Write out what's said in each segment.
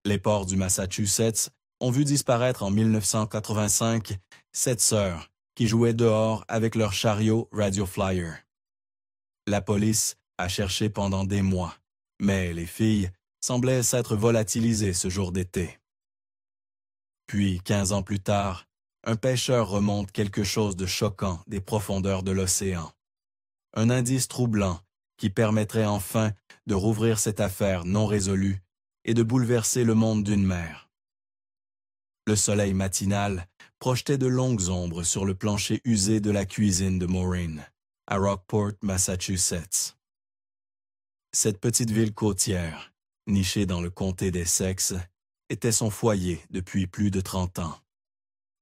Les ports du Massachusetts ont vu disparaître en 1985 7 sœurs qui jouaient dehors avec leur chariot Radio Flyer. La police a cherché pendant des mois, mais les filles semblaient s'être volatilisées ce jour d'été. Puis, 15 ans plus tard, un pêcheur remonte quelque chose de choquant des profondeurs de l'océan. Un indice troublant qui permettrait enfin de rouvrir cette affaire non résolue et de bouleverser le monde d'une mer. Le soleil matinal projetait de longues ombres sur le plancher usé de la cuisine de Maureen, à Rockport, Massachusetts. Cette petite ville côtière, nichée dans le comté d'Essex, était son foyer depuis plus de 30 ans.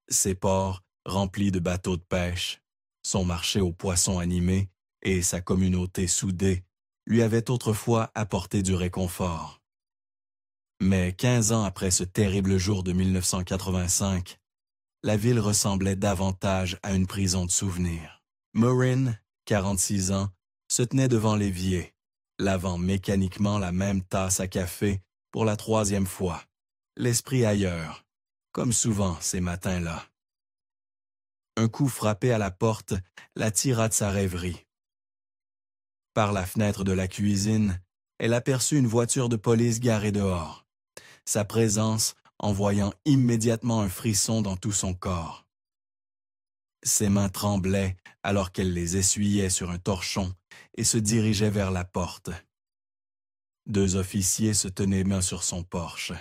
Ses ports, remplis de bateaux de pêche, son marché aux poissons animés et sa communauté soudée lui avaient autrefois apporté du réconfort. Mais 15 ans après ce terrible jour de 1985, la ville ressemblait davantage à une prison de souvenirs. Maureen, 46 ans, se tenait devant l'évier, lavant mécaniquement la même tasse à café pour la 3e fois, l'esprit ailleurs, comme souvent ces matins-là. Un coup frappé à la porte la tira de sa rêverie. Par la fenêtre de la cuisine, elle aperçut une voiture de police garée dehors, sa présence envoyant immédiatement un frisson dans tout son corps. Ses mains tremblaient alors qu'elle les essuyait sur un torchon et se dirigeait vers la porte. 2 officiers se tenaient main sur son porche,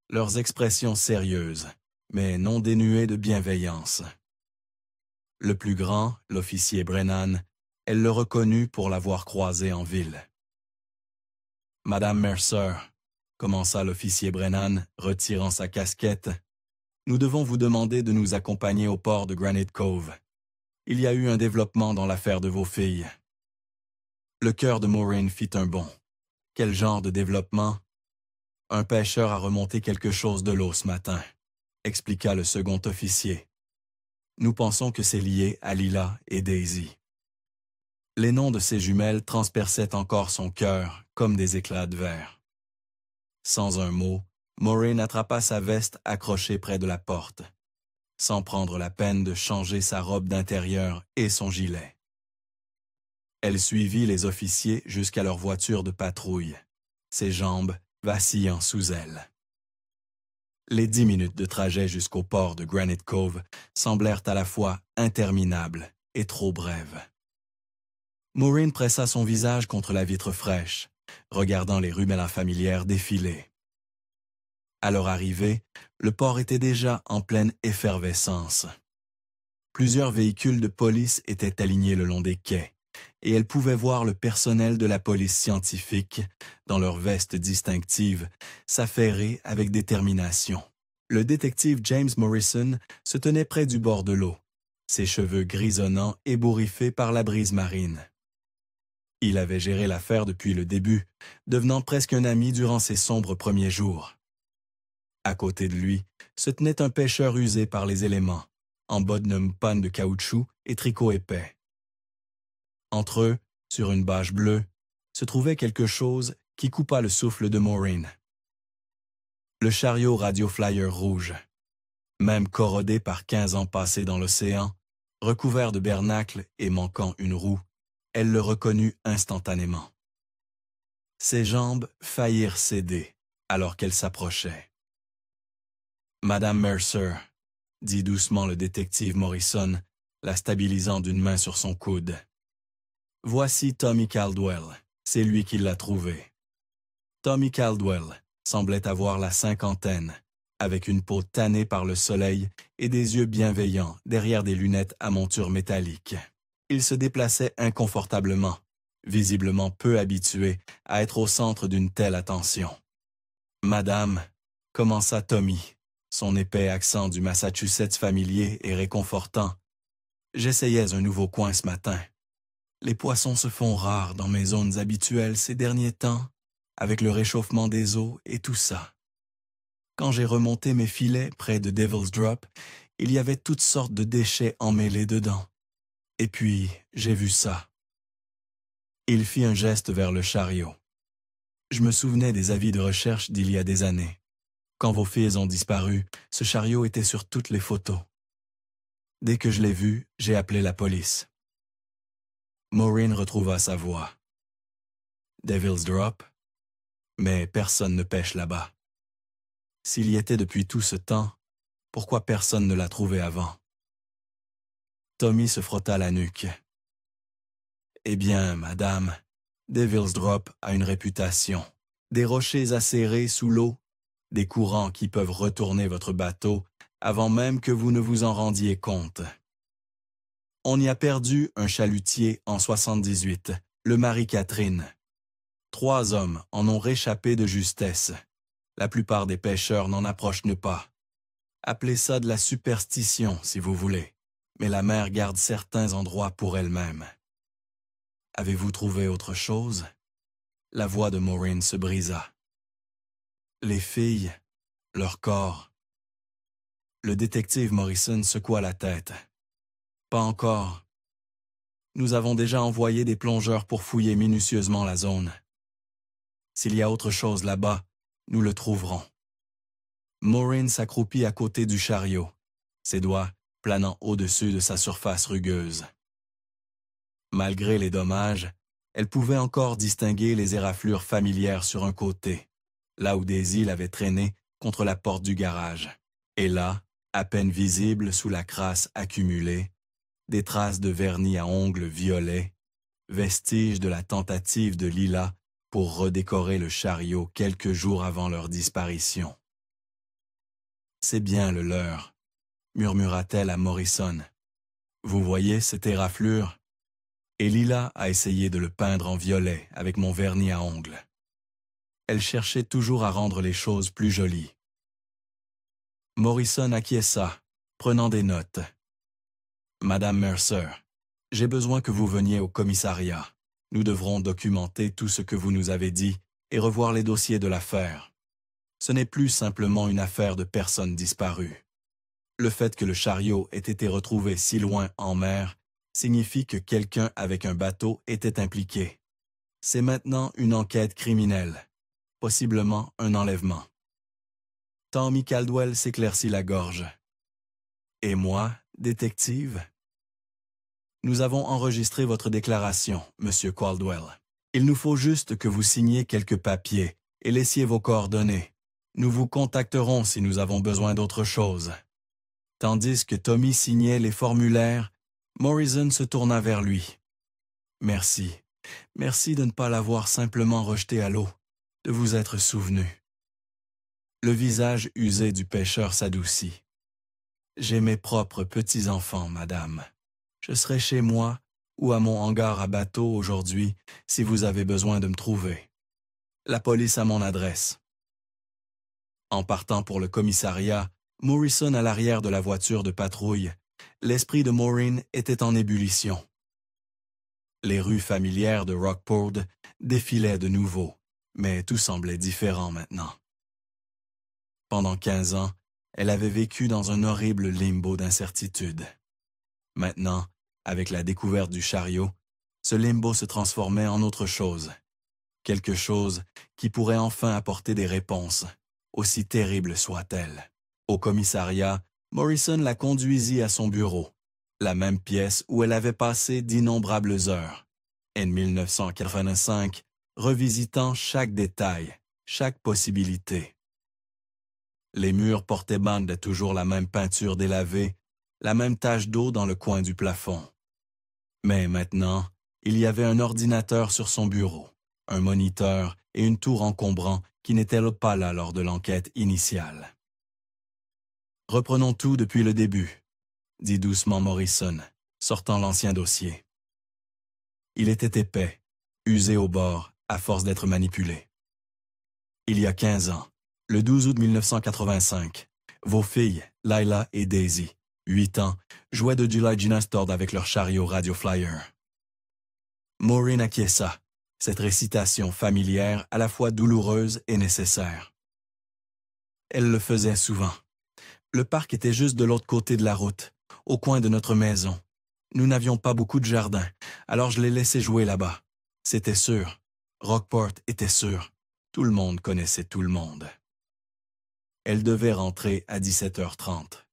leurs expressions sérieuses, mais non dénuées de bienveillance. Le plus grand, l'officier Brennan, elle le reconnut pour l'avoir croisé en ville. « Madame Mercer », commença l'officier Brennan, retirant sa casquette, « nous devons vous demander de nous accompagner au port de Granite Cove. Il y a eu un développement dans l'affaire de vos filles. » Le cœur de Maureen fit un bond. Quel genre de développement? « Un pêcheur a remonté quelque chose de l'eau ce matin », expliqua le second officier. « Nous pensons que c'est lié à Lila et Daisy. » Les noms de ses jumelles transperçaient encore son cœur comme des éclats de verre. Sans un mot, Maureen attrapa sa veste accrochée près de la porte, sans prendre la peine de changer sa robe d'intérieur et son gilet. Elle suivit les officiers jusqu'à leur voiture de patrouille, ses jambes vacillant sous elle. Les 10 minutes de trajet jusqu'au port de Granite Cove semblèrent à la fois interminables et trop brèves. Maureen pressa son visage contre la vitre fraîche, regardant les rumelles familières défiler. À leur arrivée, le port était déjà en pleine effervescence. Plusieurs véhicules de police étaient alignés le long des quais, et elle pouvait voir le personnel de la police scientifique, dans leurs vestes distinctives, s'affairer avec détermination. Le détective James Morrison se tenait près du bord de l'eau, ses cheveux grisonnants ébouriffés par la brise marine. Il avait géré l'affaire depuis le début, devenant presque un ami durant ses sombres premiers jours. À côté de lui se tenait un pêcheur usé par les éléments, en bodnum panne de caoutchouc et tricot épais. Entre eux, sur une bâche bleue, se trouvait quelque chose qui coupa le souffle de Maureen. Le chariot Radio Flyer rouge, même corrodé par 15 ans passés dans l'océan, recouvert de bernacles et manquant une roue, elle le reconnut instantanément. Ses jambes faillirent céder alors qu'elle s'approchait. « Madame Mercer », dit doucement le détective Morrison, la stabilisant d'une main sur son coude. « Voici Tommy Caldwell, c'est lui qui l'a trouvé. » Tommy Caldwell semblait avoir la cinquantaine, avec une peau tannée par le soleil et des yeux bienveillants derrière des lunettes à monture métallique. Il se déplaçait inconfortablement, visiblement peu habitué à être au centre d'une telle attention. « Madame », commença Tommy, son épais accent du Massachusetts familier et réconfortant. « J'essayais un nouveau coin ce matin. Les poissons se font rares dans mes zones habituelles ces derniers temps, avec le réchauffement des eaux et tout ça. Quand j'ai remonté mes filets près de Devil's Drop, il y avait toutes sortes de déchets emmêlés dedans. Et puis, j'ai vu ça. » Il fit un geste vers le chariot. Je me souvenais des avis de recherche d'il y a des années. Quand vos filles ont disparu, ce chariot était sur toutes les photos. Dès que je l'ai vu, j'ai appelé la police. Maureen retrouva sa voix. Devil's Drop? Mais personne ne pêche là-bas. S'il y était depuis tout ce temps, pourquoi personne ne l'a trouvé avant? Tommy se frotta la nuque. Eh bien, madame, Devil's Drop a une réputation. Des rochers acérés sous l'eau, des courants qui peuvent retourner votre bateau avant même que vous ne vous en rendiez compte. On y a perdu un chalutier en 78, le Marie-Catherine. 3 hommes en ont réchappé de justesse. La plupart des pêcheurs n'en approchent pas. Appelez ça de la superstition, si vous voulez, mais la mer garde certains endroits pour elle-même. Avez-vous trouvé autre chose? La voix de Maureen se brisa. Les filles, leur corps. Le détective Morrison secoua la tête. Pas encore. Nous avons déjà envoyé des plongeurs pour fouiller minutieusement la zone. S'il y a autre chose là-bas, nous le trouverons. Maureen s'accroupit à côté du chariot, ses doigts planant au-dessus de sa surface rugueuse. Malgré les dommages, elle pouvait encore distinguer les éraflures familières sur un côté, là où des îles avaient traîné contre la porte du garage. Et là, à peine visibles sous la crasse accumulée, des traces de vernis à ongles violets, vestiges de la tentative de Lila pour redécorer le chariot quelques jours avant leur disparition. « C'est bien le leur », murmura-t-elle à Morrison. « Vous voyez cette éraflure? Et Lila a essayé de le peindre en violet avec mon vernis à ongles. Elle cherchait toujours à rendre les choses plus jolies. » Morrison acquiesça, prenant des notes. « Madame Mercer, j'ai besoin que vous veniez au commissariat. Nous devrons documenter tout ce que vous nous avez dit et revoir les dossiers de l'affaire. Ce n'est plus simplement une affaire de personnes disparues. Le fait que le chariot ait été retrouvé si loin en mer signifie que quelqu'un avec un bateau était impliqué. C'est maintenant une enquête criminelle, possiblement un enlèvement. » Tommy Caldwell s'éclaircit la gorge. « Et moi, détective? » « Nous avons enregistré votre déclaration, Monsieur Caldwell. Il nous faut juste que vous signiez quelques papiers et laissiez vos coordonnées. Nous vous contacterons si nous avons besoin d'autre chose. » Tandis que Tommy signait les formulaires, Morrison se tourna vers lui. « Merci. Merci de ne pas l'avoir simplement rejeté à l'eau, de vous être souvenu. » Le visage usé du pêcheur s'adoucit. « J'ai mes propres petits-enfants, madame. Je serai chez moi ou à mon hangar à bateau aujourd'hui si vous avez besoin de me trouver. La police a mon adresse. » En partant pour le commissariat, Morrison à l'arrière de la voiture de patrouille, l'esprit de Maureen était en ébullition. Les rues familières de Rockport défilaient de nouveau, mais tout semblait différent maintenant. Pendant 15 ans, elle avait vécu dans un horrible limbo d'incertitude. Maintenant, avec la découverte du chariot, ce limbo se transformait en autre chose. Quelque chose qui pourrait enfin apporter des réponses, aussi terribles soient-elles. Au commissariat, Morrison la conduisit à son bureau, la même pièce où elle avait passé d'innombrables heures. En 1985, revisitant chaque détail, chaque possibilité. Les murs portaient bande toujours la même peinture délavée, la même tache d'eau dans le coin du plafond. Mais maintenant, il y avait un ordinateur sur son bureau, un moniteur et une tour encombrant qui n'étaient pas là lors de l'enquête initiale. « Reprenons tout depuis le début », dit doucement Morrison, sortant l'ancien dossier. Il était épais, usé au bord, à force d'être manipulé. Il y a 15 ans, le 12 août 1985, vos filles, Lila et Daisy, 8 ans, jouaient de July Ginastord avec leur chariot Radio Flyer. Maureen acquiesça, cette récitation familière à la fois douloureuse et nécessaire. Elle le faisait souvent. Le parc était juste de l'autre côté de la route, au coin de notre maison. Nous n'avions pas beaucoup de jardin, alors je les laissais jouer là-bas. C'était sûr. Rockport était sûr. Tout le monde connaissait tout le monde. Elles devaient rentrer à 17h30.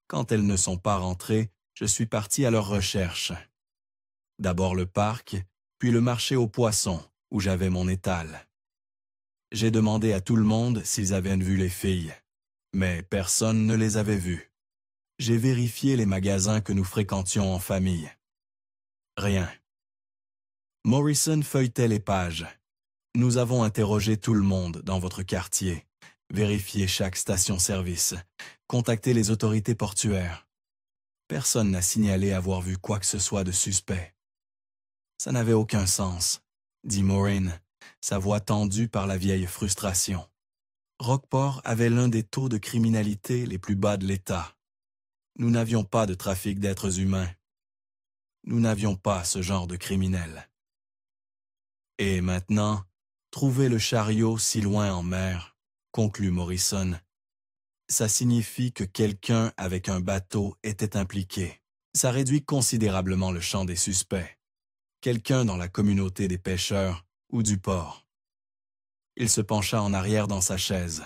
Quand elles ne sont pas rentrées, je suis parti à leur recherche. D'abord le parc, puis le marché aux poissons, où j'avais mon étal. J'ai demandé à tout le monde s'ils avaient vu les filles, mais personne ne les avait vues. J'ai vérifié les magasins que nous fréquentions en famille. Rien. Morrison feuilletait les pages. Nous avons interrogé tout le monde dans votre quartier, vérifié chaque station-service, contacté les autorités portuaires. Personne n'a signalé avoir vu quoi que ce soit de suspect. Ça n'avait aucun sens, dit Maureen, sa voix tendue par la vieille frustration. Rockport avait l'un des taux de criminalité les plus bas de l'État. Nous n'avions pas de trafic d'êtres humains. Nous n'avions pas ce genre de criminels. Et maintenant, trouver le chariot si loin en mer, conclut Morrison. Ça signifie que quelqu'un avec un bateau était impliqué. Ça réduit considérablement le champ des suspects. Quelqu'un dans la communauté des pêcheurs ou du port. Il se pencha en arrière dans sa chaise.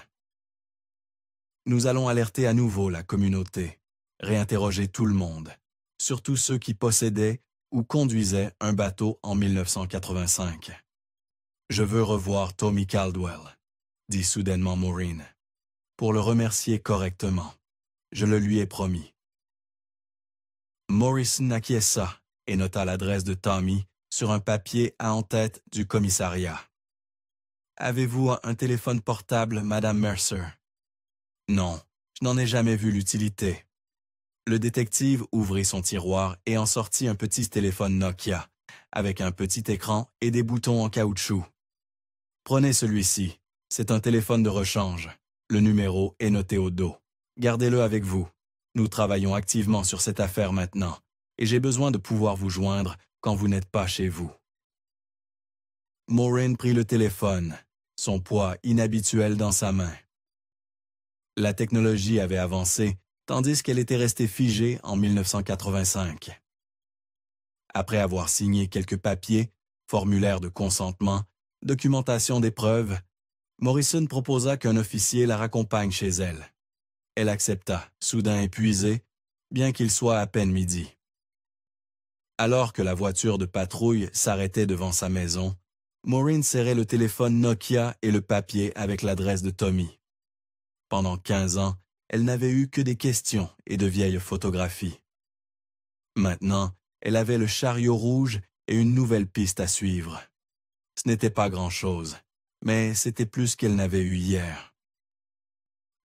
Nous allons alerter à nouveau la communauté, réinterroger tout le monde, surtout ceux qui possédaient ou conduisaient un bateau en 1985. Je veux revoir Tommy Caldwell, dit soudainement Maureen, pour le remercier correctement. Je le lui ai promis. Morrison acquiesça et nota l'adresse de Tommy sur un papier à en-tête du commissariat. « Avez-vous un téléphone portable, Madame Mercer? » « Non, je n'en ai jamais vu l'utilité. » Le détective ouvrit son tiroir et en sortit un petit téléphone Nokia, avec un petit écran et des boutons en caoutchouc. « Prenez celui-ci, c'est un téléphone de rechange. Le numéro est noté au dos. Gardez-le avec vous. Nous travaillons activement sur cette affaire maintenant, et j'ai besoin de pouvoir vous joindre quand vous n'êtes pas chez vous. » Maureen prit le téléphone, son poids inhabituel dans sa main. La technologie avait avancé, tandis qu'elle était restée figée en 1985. Après avoir signé quelques papiers, formulaire de consentement, documentation des preuves, Morrison proposa qu'un officier la raccompagne chez elle. Elle accepta, soudain épuisée, bien qu'il soit à peine midi. Alors que la voiture de patrouille s'arrêtait devant sa maison, Maureen serrait le téléphone Nokia et le papier avec l'adresse de Tommy. Pendant 15 ans, elle n'avait eu que des questions et de vieilles photographies. Maintenant, elle avait le chariot rouge et une nouvelle piste à suivre. Ce n'était pas grand-chose, mais c'était plus qu'elle n'avait eu hier.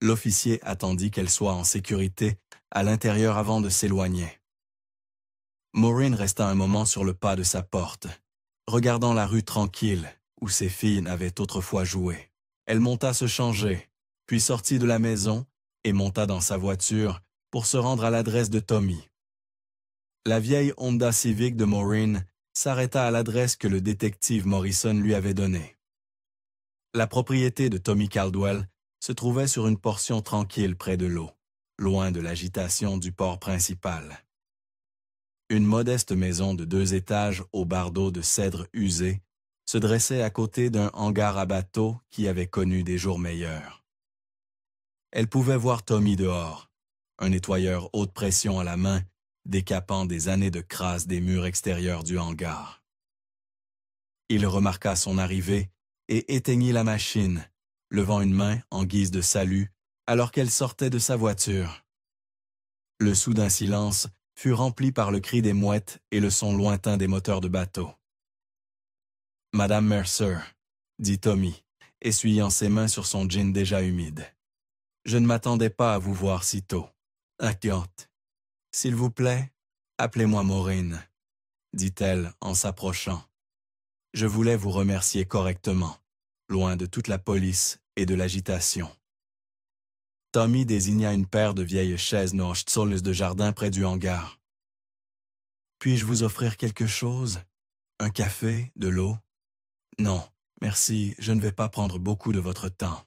L'officier attendit qu'elle soit en sécurité à l'intérieur avant de s'éloigner. Maureen resta un moment sur le pas de sa porte, regardant la rue tranquille où ses filles n'avaient autrefois joué. Elle monta se changer, puis sortit de la maison et monta dans sa voiture pour se rendre à l'adresse de Tommy. La vieille Honda Civic de Maureen s'arrêta à l'adresse que le détective Morrison lui avait donnée. La propriété de Tommy Caldwell se trouvait sur une portion tranquille près de l'eau, loin de l'agitation du port principal. Une modeste maison de 2 étages aux bardeaux de cèdre usé se dressait à côté d'un hangar à bateaux qui avait connu des jours meilleurs. Elle pouvait voir Tommy dehors, un nettoyeur haute pression à la main, décapant des années de crasse des murs extérieurs du hangar. Il remarqua son arrivée et éteignit la machine, levant une main en guise de salut alors qu'elle sortait de sa voiture. Le soudain silence fut rempli par le cri des mouettes et le son lointain des moteurs de bateau. « Madame Mercer, » dit Tommy, essuyant ses mains sur son jean déjà humide. « Je ne m'attendais pas à vous voir si tôt. Inquiète. S'il vous plaît, appelez-moi Maureen, » dit-elle en s'approchant. « Je voulais vous remercier correctement, loin de toute la police et de l'agitation. » Tommy désigna une paire de vieilles chaises Nordstöls de jardin près du hangar. « Puis-je vous offrir quelque chose? Un café, de l'eau? »« Non, merci, je ne vais pas prendre beaucoup de votre temps. »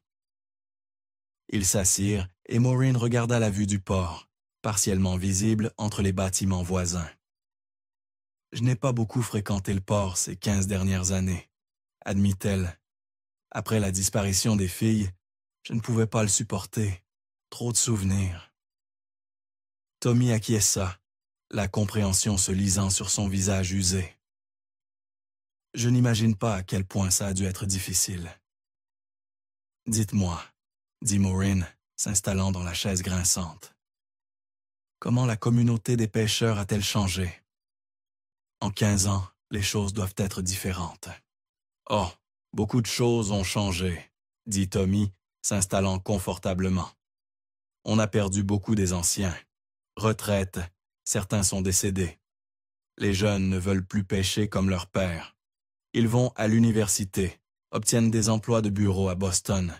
Ils s'assirent et Maureen regarda la vue du port, partiellement visible entre les bâtiments voisins. « Je n'ai pas beaucoup fréquenté le port ces 15 dernières années, » admit-elle. « Après la disparition des filles, Je ne pouvais pas le supporter. Trop de souvenirs. Tommy acquiesça, la compréhension se lisant sur son visage usé. Je n'imagine pas à quel point ça a dû être difficile. Dites-moi, dit Maureen, s'installant dans la chaise grinçante. Comment la communauté des pêcheurs a-t-elle changé? En 15 ans, les choses doivent être différentes. Oh, beaucoup de choses ont changé, dit Tommy, s'installant confortablement. On a perdu beaucoup des anciens. Retraite, certains sont décédés. Les jeunes ne veulent plus pêcher comme leur père. Ils vont à l'université, obtiennent des emplois de bureau à Boston.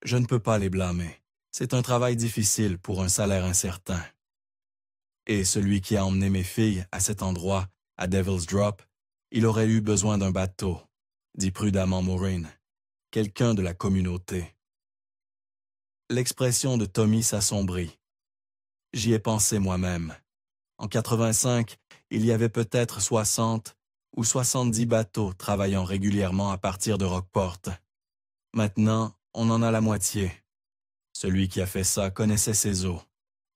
Je ne peux pas les blâmer. C'est un travail difficile pour un salaire incertain. Et celui qui a emmené mes filles à cet endroit, à Devil's Drop, il aurait eu besoin d'un bateau, dit prudemment Maureen, quelqu'un de la communauté. L'expression de Tommy s'assombrit. J'y ai pensé moi-même. En 85, il y avait peut-être 60 ou 70 bateaux travaillant régulièrement à partir de Rockport. Maintenant, on en a la moitié. Celui qui a fait ça connaissait ses eaux,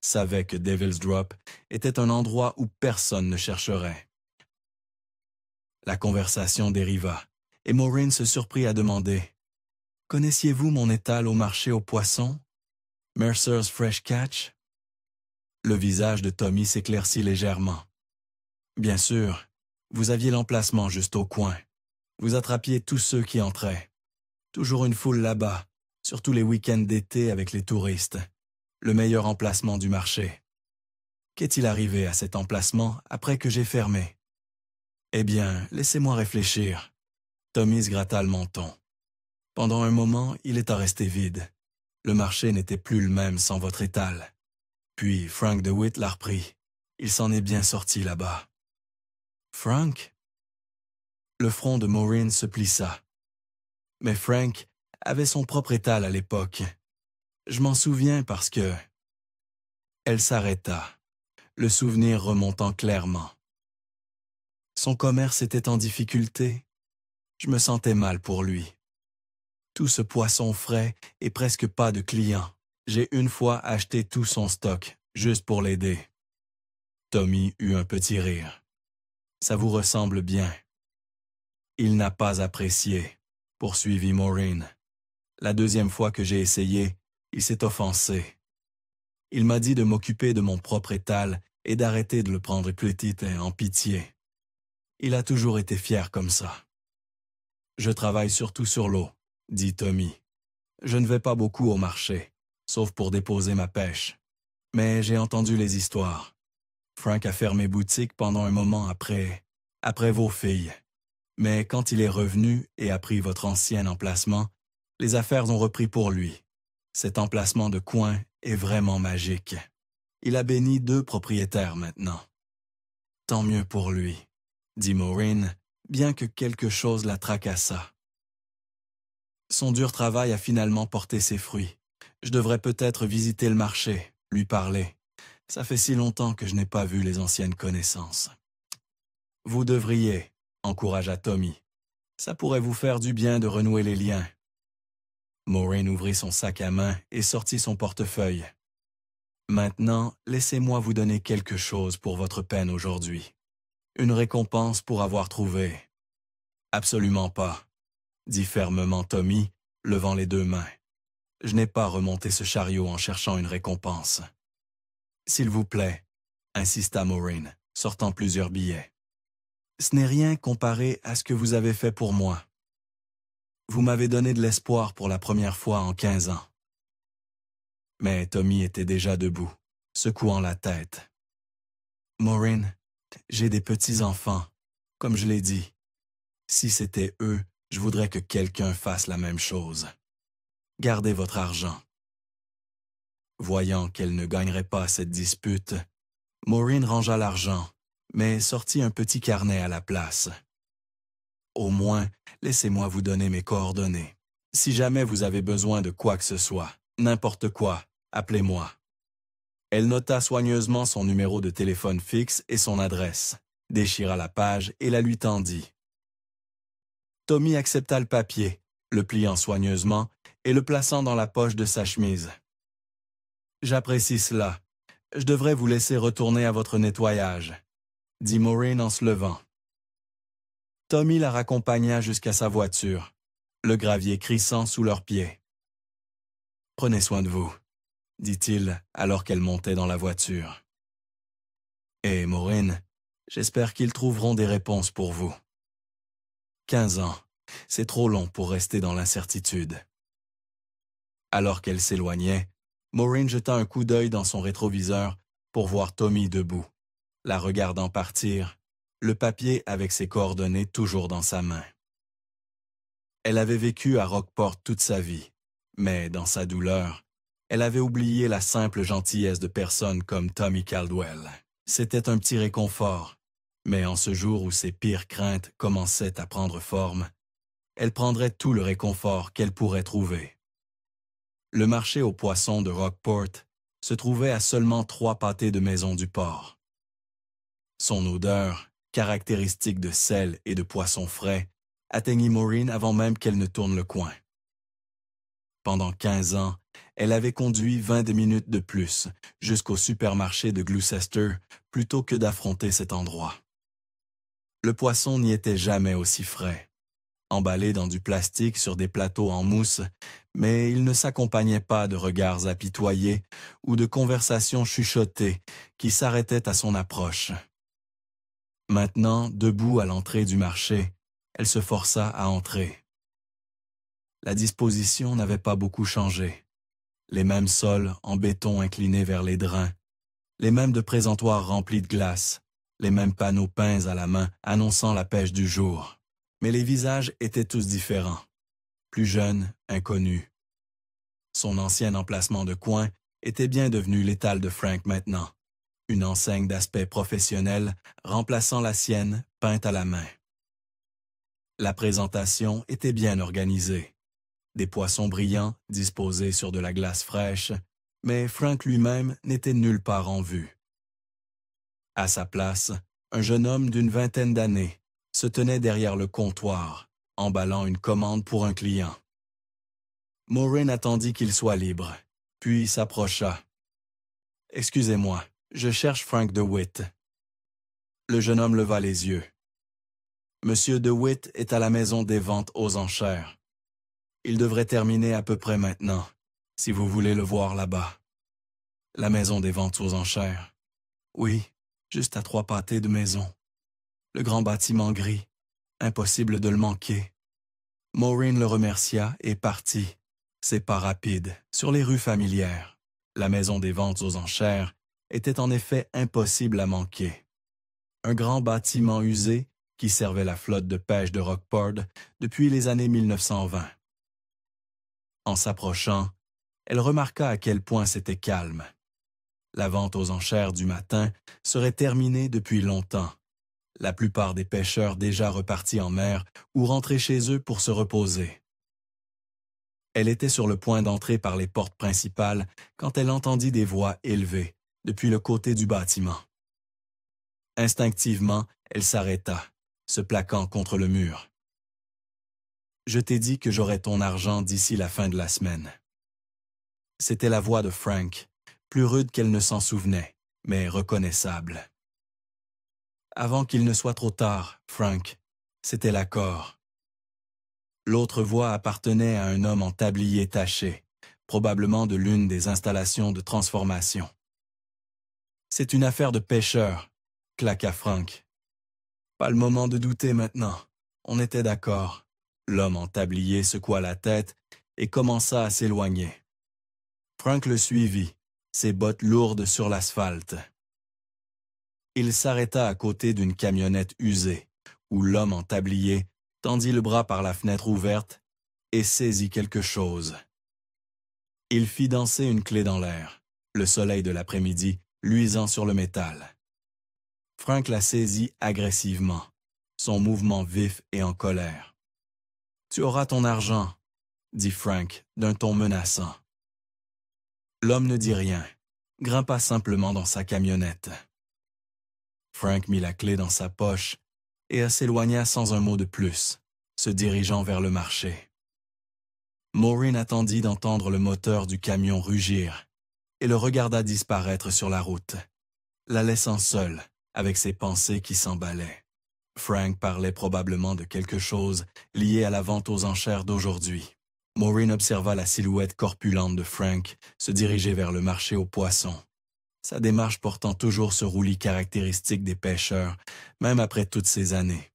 savait que Devil's Drop était un endroit où personne ne chercherait. La conversation dériva, et Maureen se surprit à demander « Connaissiez-vous mon étal au marché aux poissons? Mercer's Fresh Catch ?» Le visage de Tommy s'éclaircit légèrement. « Bien sûr, vous aviez l'emplacement juste au coin. Vous attrapiez tous ceux qui entraient. Toujours une foule là-bas, surtout les week-ends d'été avec les touristes. Le meilleur emplacement du marché. Qu'est-il arrivé à cet emplacement après que j'ai fermé? Eh bien, laissez-moi réfléchir. » Tommy se gratta le menton. Pendant un moment, il est resté vide. Le marché n'était plus le même sans votre étal. Puis Frank DeWitt l'a repris. Il s'en est bien sorti là-bas. Frank? Le front de Maureen se plissa. Mais Frank avait son propre étal à l'époque. Je m'en souviens parce que... Elle s'arrêta, le souvenir remontant clairement. Son commerce était en difficulté. Je me sentais mal pour lui. Tout ce poisson frais et presque pas de clients. J'ai une fois acheté tout son stock, juste pour l'aider. Tommy eut un petit rire. Ça vous ressemble bien. Il n'a pas apprécié, poursuivit Maureen. La deuxième fois que j'ai essayé, il s'est offensé. Il m'a dit de m'occuper de mon propre étal et d'arrêter de le prendre petit en pitié. Il a toujours été fier comme ça. Je travaille surtout sur l'eau, dit Tommy. Je ne vais pas beaucoup au marché, sauf pour déposer ma pêche. Mais j'ai entendu les histoires. Frank a fermé boutique pendant un moment après vos filles. Mais quand il est revenu et a pris votre ancien emplacement, les affaires ont repris pour lui. Cet emplacement de coin est vraiment magique. Il a béni 2 propriétaires maintenant. Tant mieux pour lui, dit Maureen, bien que quelque chose la tracassât. Son dur travail a finalement porté ses fruits. Je devrais peut-être visiter le marché, lui parler. Ça fait si longtemps que je n'ai pas vu les anciennes connaissances. Vous devriez, encouragea Tommy. Ça pourrait vous faire du bien de renouer les liens. Maureen ouvrit son sac à main et sortit son portefeuille. Maintenant, laissez-moi vous donner quelque chose pour votre peine aujourd'hui. Une récompense pour avoir trouvé. Absolument pas, dit fermement Tommy, levant les 2 mains. Je n'ai pas remonté ce chariot en cherchant une récompense. S'il vous plaît, insista Maureen, sortant plusieurs billets. Ce n'est rien comparé à ce que vous avez fait pour moi. Vous m'avez donné de l'espoir pour la première fois en 15 ans. Mais Tommy était déjà debout, secouant la tête. Maureen, j'ai des petits-enfants, comme je l'ai dit. Si c'était eux, je voudrais que quelqu'un fasse la même chose. Gardez votre argent. Voyant qu'elle ne gagnerait pas cette dispute, Maureen rangea l'argent, mais sortit un petit carnet à la place. Au moins, laissez-moi vous donner mes coordonnées. Si jamais vous avez besoin de quoi que ce soit, n'importe quoi, appelez-moi. Elle nota soigneusement son numéro de téléphone fixe et son adresse, déchira la page et la lui tendit. Tommy accepta le papier le pliant soigneusement et le plaçant dans la poche de sa chemise. « J'apprécie cela. Je devrais vous laisser retourner à votre nettoyage, » dit Maureen en se levant. Tommy la raccompagna jusqu'à sa voiture, le gravier crissant sous leurs pieds. « Prenez soin de vous, » dit-il alors qu'elle montait dans la voiture. « Et Maureen, j'espère qu'ils trouveront des réponses pour vous. 15 ans, c'est trop long pour rester dans l'incertitude. » Alors qu'elle s'éloignait, Maureen jeta un coup d'œil dans son rétroviseur pour voir Tommy debout, la regardant partir, le papier avec ses coordonnées toujours dans sa main. Elle avait vécu à Rockport toute sa vie, mais dans sa douleur, elle avait oublié la simple gentillesse de personnes comme Tommy Caldwell. C'était un petit réconfort, mais en ce jour où ses pires craintes commençaient à prendre forme, elle prendrait tout le réconfort qu'elle pourrait trouver. Le marché aux poissons de Rockport se trouvait à seulement 3 pâtés de maison du port. Son odeur, caractéristique de sel et de poissons frais, atteignit Maureen avant même qu'elle ne tourne le coin. Pendant 15 ans, elle avait conduit 20 minutes de plus jusqu'au supermarché de Gloucester plutôt que d'affronter cet endroit. Le poisson n'y était jamais aussi frais, emballé dans du plastique sur des plateaux en mousse, mais il ne s'accompagnait pas de regards apitoyés ou de conversations chuchotées qui s'arrêtaient à son approche. Maintenant, debout à l'entrée du marché, elle se força à entrer. La disposition n'avait pas beaucoup changé. Les mêmes sols en béton inclinés vers les drains, les mêmes de présentoirs remplis de glace, les mêmes panneaux peints à la main annonçant la pêche du jour. Mais les visages étaient tous différents, plus jeunes, inconnus. Son ancien emplacement de coin était bien devenu l'étal de Frank maintenant, une enseigne d'aspect professionnel remplaçant la sienne peinte à la main. La présentation était bien organisée. Des poissons brillants disposés sur de la glace fraîche, mais Frank lui-même n'était nulle part en vue. À sa place, un jeune homme d'une vingtaine d'années se tenait derrière le comptoir, emballant une commande pour un client. Maureen attendit qu'il soit libre, puis s'approcha. « Excusez-moi, je cherche Frank DeWitt. » Le jeune homme leva les yeux. « Monsieur DeWitt est à la maison des ventes aux enchères. Il devrait terminer à peu près maintenant, si vous voulez le voir là-bas. » La maison des ventes aux enchères. Oui, juste à 3 pâtés de maison. Le grand bâtiment gris. Impossible de le manquer. Maureen le remercia et partit, ses pas rapides, sur les rues familières. La maison des ventes aux enchères était en effet impossible à manquer. Un grand bâtiment usé qui servait la flotte de pêche de Rockport depuis les années 1920. En s'approchant, elle remarqua à quel point c'était calme. La vente aux enchères du matin serait terminée depuis longtemps. La plupart des pêcheurs déjà repartis en mer ou rentrés chez eux pour se reposer. Elle était sur le point d'entrer par les portes principales quand elle entendit des voix élevées depuis le côté du bâtiment. Instinctivement, elle s'arrêta, se plaquant contre le mur. « Je t'ai dit que j'aurais ton argent d'ici la fin de la semaine. » C'était la voix de Frank, plus rude qu'elle ne s'en souvenait, mais reconnaissable. Avant qu'il ne soit trop tard, Frank, c'était l'accord. L'autre voix appartenait à un homme en tablier taché, probablement de l'une des installations de transformation. « C'est une affaire de pêcheur, » claqua Frank. « Pas le moment de douter maintenant, on était d'accord. » L'homme en tablier secoua la tête et commença à s'éloigner. Frank le suivit, ses bottes lourdes sur l'asphalte. Il s'arrêta à côté d'une camionnette usée, où l'homme en tablier tendit le bras par la fenêtre ouverte et saisit quelque chose. Il fit danser une clé dans l'air, le soleil de l'après-midi luisant sur le métal. Frank la saisit agressivement, son mouvement vif et en colère. « Tu auras ton argent, » dit Frank d'un ton menaçant. L'homme ne dit rien, grimpa simplement dans sa camionnette. Frank mit la clé dans sa poche et s'éloigna sans un mot de plus, se dirigeant vers le marché. Maureen attendit d'entendre le moteur du camion rugir et le regarda disparaître sur la route, la laissant seule avec ses pensées qui s'emballaient. Frank parlait probablement de quelque chose lié à la vente aux enchères d'aujourd'hui. Maureen observa la silhouette corpulente de Frank se diriger vers le marché aux poissons, sa démarche portant toujours ce roulis caractéristique des pêcheurs, même après toutes ces années.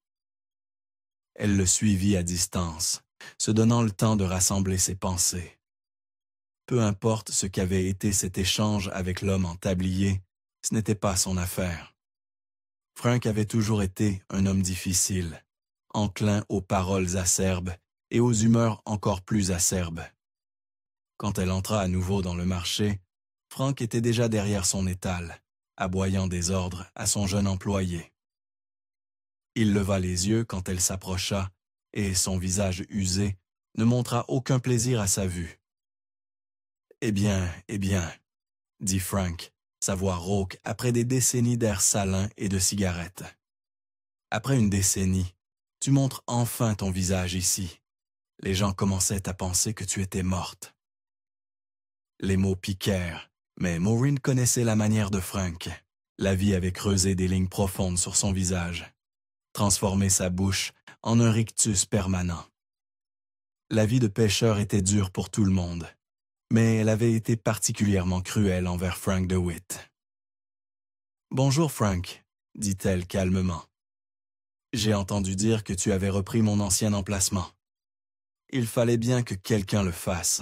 Elle le suivit à distance, se donnant le temps de rassembler ses pensées. Peu importe ce qu'avait été cet échange avec l'homme en tablier, ce n'était pas son affaire. Frank avait toujours été un homme difficile, enclin aux paroles acerbes et aux humeurs encore plus acerbes. Quand elle entra à nouveau dans le marché, Frank était déjà derrière son étal, aboyant des ordres à son jeune employé. Il leva les yeux quand elle s'approcha, et son visage usé ne montra aucun plaisir à sa vue. « eh bien, dit Frank, sa voix rauque après des décennies d'air salin et de cigarettes. Après une décennie, tu montres enfin ton visage ici. Les gens commençaient à penser que tu étais morte. » Les mots piquèrent, mais Maureen connaissait la manière de Frank. La vie avait creusé des lignes profondes sur son visage, transformé sa bouche en un rictus permanent. La vie de pêcheur était dure pour tout le monde, mais elle avait été particulièrement cruelle envers Frank DeWitt. « Bonjour Frank, » dit-elle calmement. « J'ai entendu dire que tu avais repris mon ancien emplacement. Il fallait bien que quelqu'un le fasse. »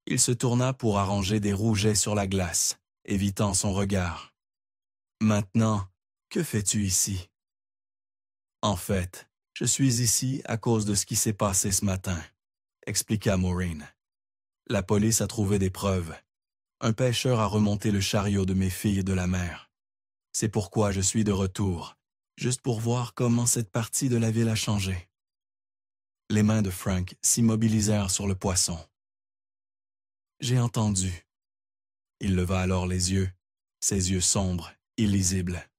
Il se tourna pour arranger des rougets sur la glace, évitant son regard. « Maintenant, que fais-tu ici? » « En fait, je suis ici à cause de ce qui s'est passé ce matin, » expliqua Maureen. « La police a trouvé des preuves. Un pêcheur a remonté le chariot de mes filles de la mer. C'est pourquoi je suis de retour, juste pour voir comment cette partie de la ville a changé. » Les mains de Frank s'immobilisèrent sur le poisson. « J'ai entendu. » Il leva alors les yeux, ses yeux sombres, illisibles.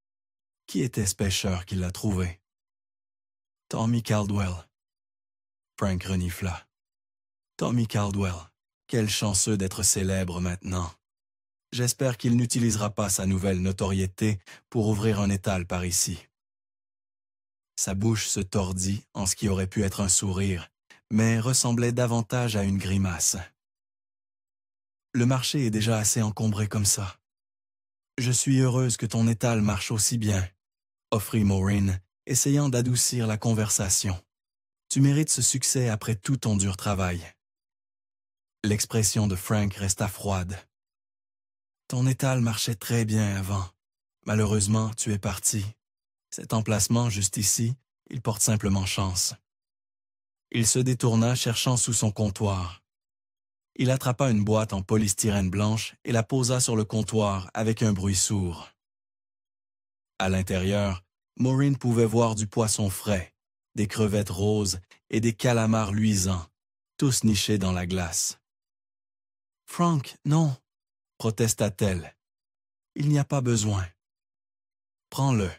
« Qui était ce pêcheur qui l'a trouvé? » « Tommy Caldwell. » Frank renifla. « Tommy Caldwell, quel chanceux d'être célèbre maintenant. J'espère qu'il n'utilisera pas sa nouvelle notoriété pour ouvrir un étal par ici. » Sa bouche se tordit en ce qui aurait pu être un sourire, mais ressemblait davantage à une grimace. « Le marché est déjà assez encombré comme ça. Je suis heureuse que ton étal marche aussi bien, » offrit Maureen, essayant d'adoucir la conversation. « Tu mérites ce succès après tout ton dur travail. » L'expression de Frank resta froide. « Ton étal marchait très bien avant. Malheureusement, tu es parti. Cet emplacement, juste ici, il porte simplement chance. » Il se détourna cherchant sous son comptoir. Il attrapa une boîte en polystyrène blanche et la posa sur le comptoir avec un bruit sourd. À l'intérieur, Maureen pouvait voir du poisson frais, des crevettes roses et des calamars luisants, tous nichés dans la glace. « Frank, non !» protesta-t-elle. « Il n'y a pas besoin. »« Prends-le, »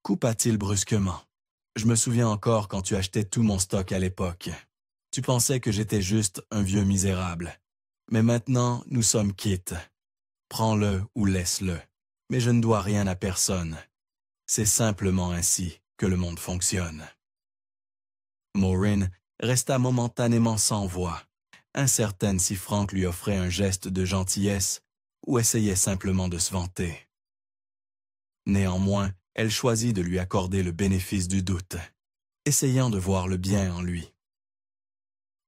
coupa-t-il brusquement. « Je me souviens encore quand tu achetais tout mon stock à l'époque. Tu pensais que j'étais juste un vieux misérable. Mais maintenant, nous sommes quittes. Prends-le ou laisse-le. Mais je ne dois rien à personne. C'est simplement ainsi que le monde fonctionne. » Maureen resta momentanément sans voix, incertaine si Frank lui offrait un geste de gentillesse ou essayait simplement de se vanter. Néanmoins, elle choisit de lui accorder le bénéfice du doute, essayant de voir le bien en lui.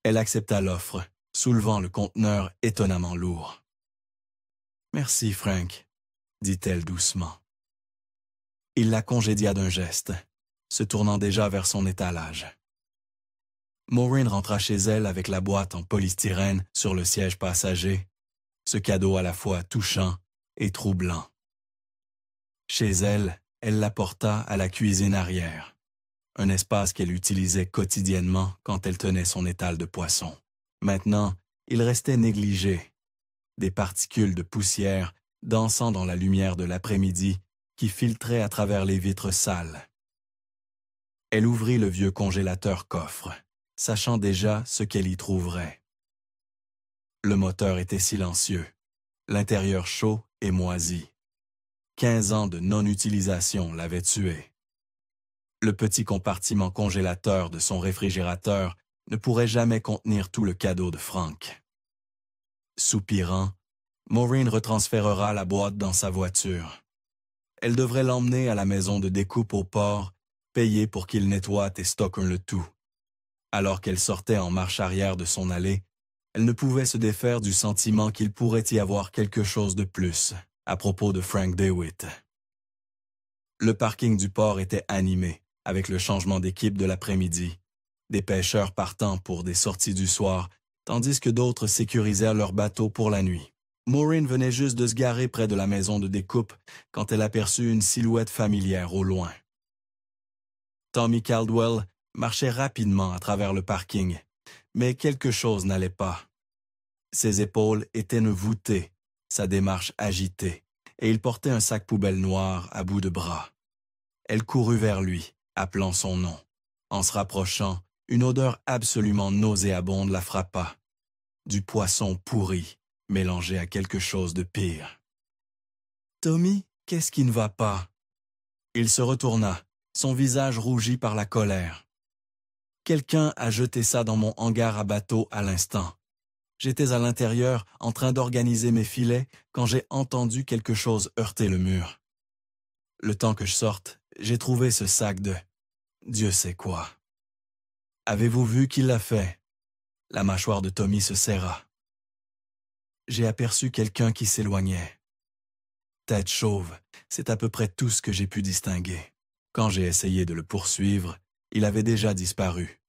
Elle accepta l'offre, soulevant le conteneur étonnamment lourd. « Merci, Frank, » dit-elle doucement. Il la congédia d'un geste, se tournant déjà vers son étalage. Maureen rentra chez elle avec la boîte en polystyrène sur le siège passager, ce cadeau à la fois touchant et troublant. Chez elle, elle la porta à la cuisine arrière, un espace qu'elle utilisait quotidiennement quand elle tenait son étal de poissons. Maintenant, il restait négligé, des particules de poussière dansant dans la lumière de l'après-midi qui filtrait à travers les vitres sales. Elle ouvrit le vieux congélateur coffre, sachant déjà ce qu'elle y trouverait. Le moteur était silencieux, l'intérieur chaud et moisi. 15 ans de non-utilisation l'avaient tué. Le petit compartiment congélateur de son réfrigérateur ne pourrait jamais contenir tout le cadeau de Frank. Soupirant, Maureen retransférera la boîte dans sa voiture. Elle devrait l'emmener à la maison de découpe au port, payer pour qu'il nettoie et stocke le tout. Alors qu'elle sortait en marche arrière de son allée, elle ne pouvait se défaire du sentiment qu'il pourrait y avoir quelque chose de plus à propos de Frank DeWitt. Le parking du port était animé, avec le changement d'équipe de l'après-midi. Des pêcheurs partant pour des sorties du soir, tandis que d'autres sécurisèrent leurs bateaux pour la nuit. Maureen venait juste de se garer près de la maison de découpe quand elle aperçut une silhouette familière au loin. Tommy Caldwell marchait rapidement à travers le parking, mais quelque chose n'allait pas. Ses épaules étaient voûtées, sa démarche agitée, et il portait un sac poubelle noir à bout de bras. Elle courut vers lui, appelant son nom. En se rapprochant, une odeur absolument nauséabonde la frappa. Du poisson pourri, mélangé à quelque chose de pire. « Tommy, qu'est-ce qui ne va pas ?» Il se retourna, son visage rougi par la colère. « Quelqu'un a jeté ça dans mon hangar à bateau à l'instant. J'étais à l'intérieur en train d'organiser mes filets quand j'ai entendu quelque chose heurter le mur. Le temps que je sorte, j'ai trouvé ce sac de... Dieu sait quoi. Avez-vous vu qui l'a fait? » La mâchoire de Tommy se serra. J'ai aperçu quelqu'un qui s'éloignait. Tête chauve, c'est à peu près tout ce que j'ai pu distinguer. Quand j'ai essayé de le poursuivre, il avait déjà disparu.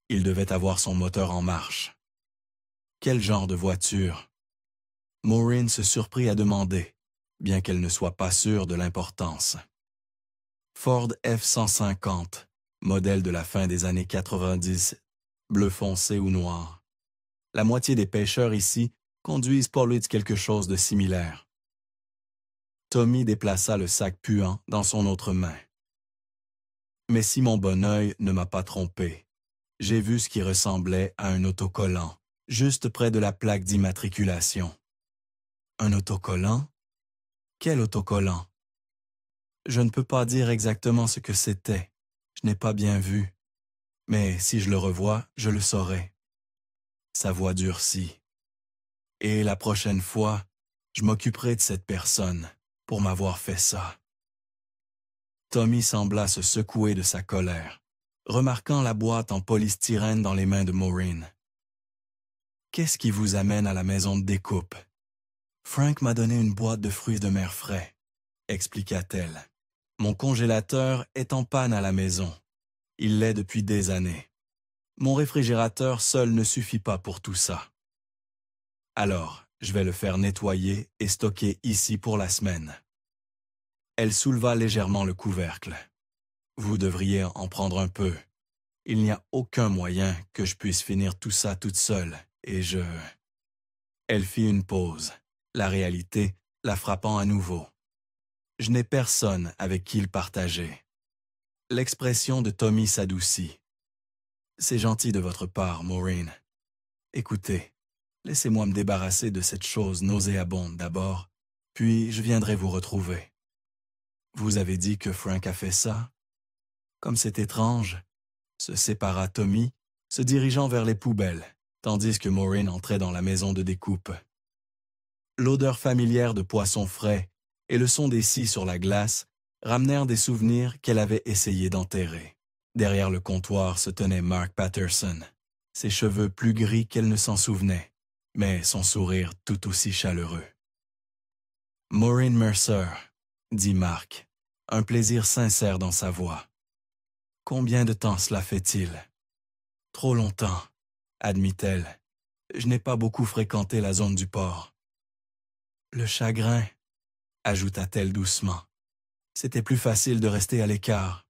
Il devait avoir son moteur en marche. Quel genre de voiture? Maureen se surprit à demander, bien qu'elle ne soit pas sûre de l'importance. Ford F-150, modèle de la fin des années 90, bleu foncé ou noir. La moitié des pêcheurs ici conduisent Pollitt quelque chose de similaire. Tommy déplaça le sac puant dans son autre main. Mais si mon bon œil ne m'a pas trompé, j'ai vu ce qui ressemblait à un autocollant, juste près de la plaque d'immatriculation. Un autocollant? Quel autocollant? Je ne peux pas dire exactement ce que c'était. Je n'ai pas bien vu. Mais si je le revois, je le saurai. Sa voix durcit. Et la prochaine fois, je m'occuperai de cette personne pour m'avoir fait ça. Tommy sembla se secouer de sa colère, remarquant la boîte en polystyrène dans les mains de Maureen. « Qu'est-ce qui vous amène à la maison de découpe? »« Frank m'a donné une boîte de fruits de mer frais, » expliqua-t-elle. « Mon congélateur est en panne à la maison. Il l'est depuis des années. Mon réfrigérateur seul ne suffit pas pour tout ça. Alors, je vais le faire nettoyer et stocker ici pour la semaine. » Elle souleva légèrement le couvercle. « Vous devriez en prendre un peu. Il n'y a aucun moyen que je puisse finir tout ça toute seule, et je... » Elle fit une pause, la réalité la frappant à nouveau. « Je n'ai personne avec qui le partager. » L'expression de Tommy s'adoucit. « C'est gentil de votre part, Maureen. Écoutez, laissez-moi me débarrasser de cette chose nauséabonde d'abord, puis je viendrai vous retrouver. Vous avez dit que Frank a fait ça? » Comme c'est étrange, se sépara Tommy, se dirigeant vers les poubelles, tandis que Maureen entrait dans la maison de découpe. L'odeur familière de poisson frais et le son des scies sur la glace ramenèrent des souvenirs qu'elle avait essayé d'enterrer. Derrière le comptoir se tenait Mark Patterson, ses cheveux plus gris qu'elle ne s'en souvenait, mais son sourire tout aussi chaleureux. « Maureen Mercer, » dit Mark, un plaisir sincère dans sa voix. « Combien de temps cela fait-il? »« Trop longtemps, » admit-elle. « Je n'ai pas beaucoup fréquenté la zone du port. »« Le chagrin, » ajouta-t-elle doucement. « C'était plus facile de rester à l'écart. »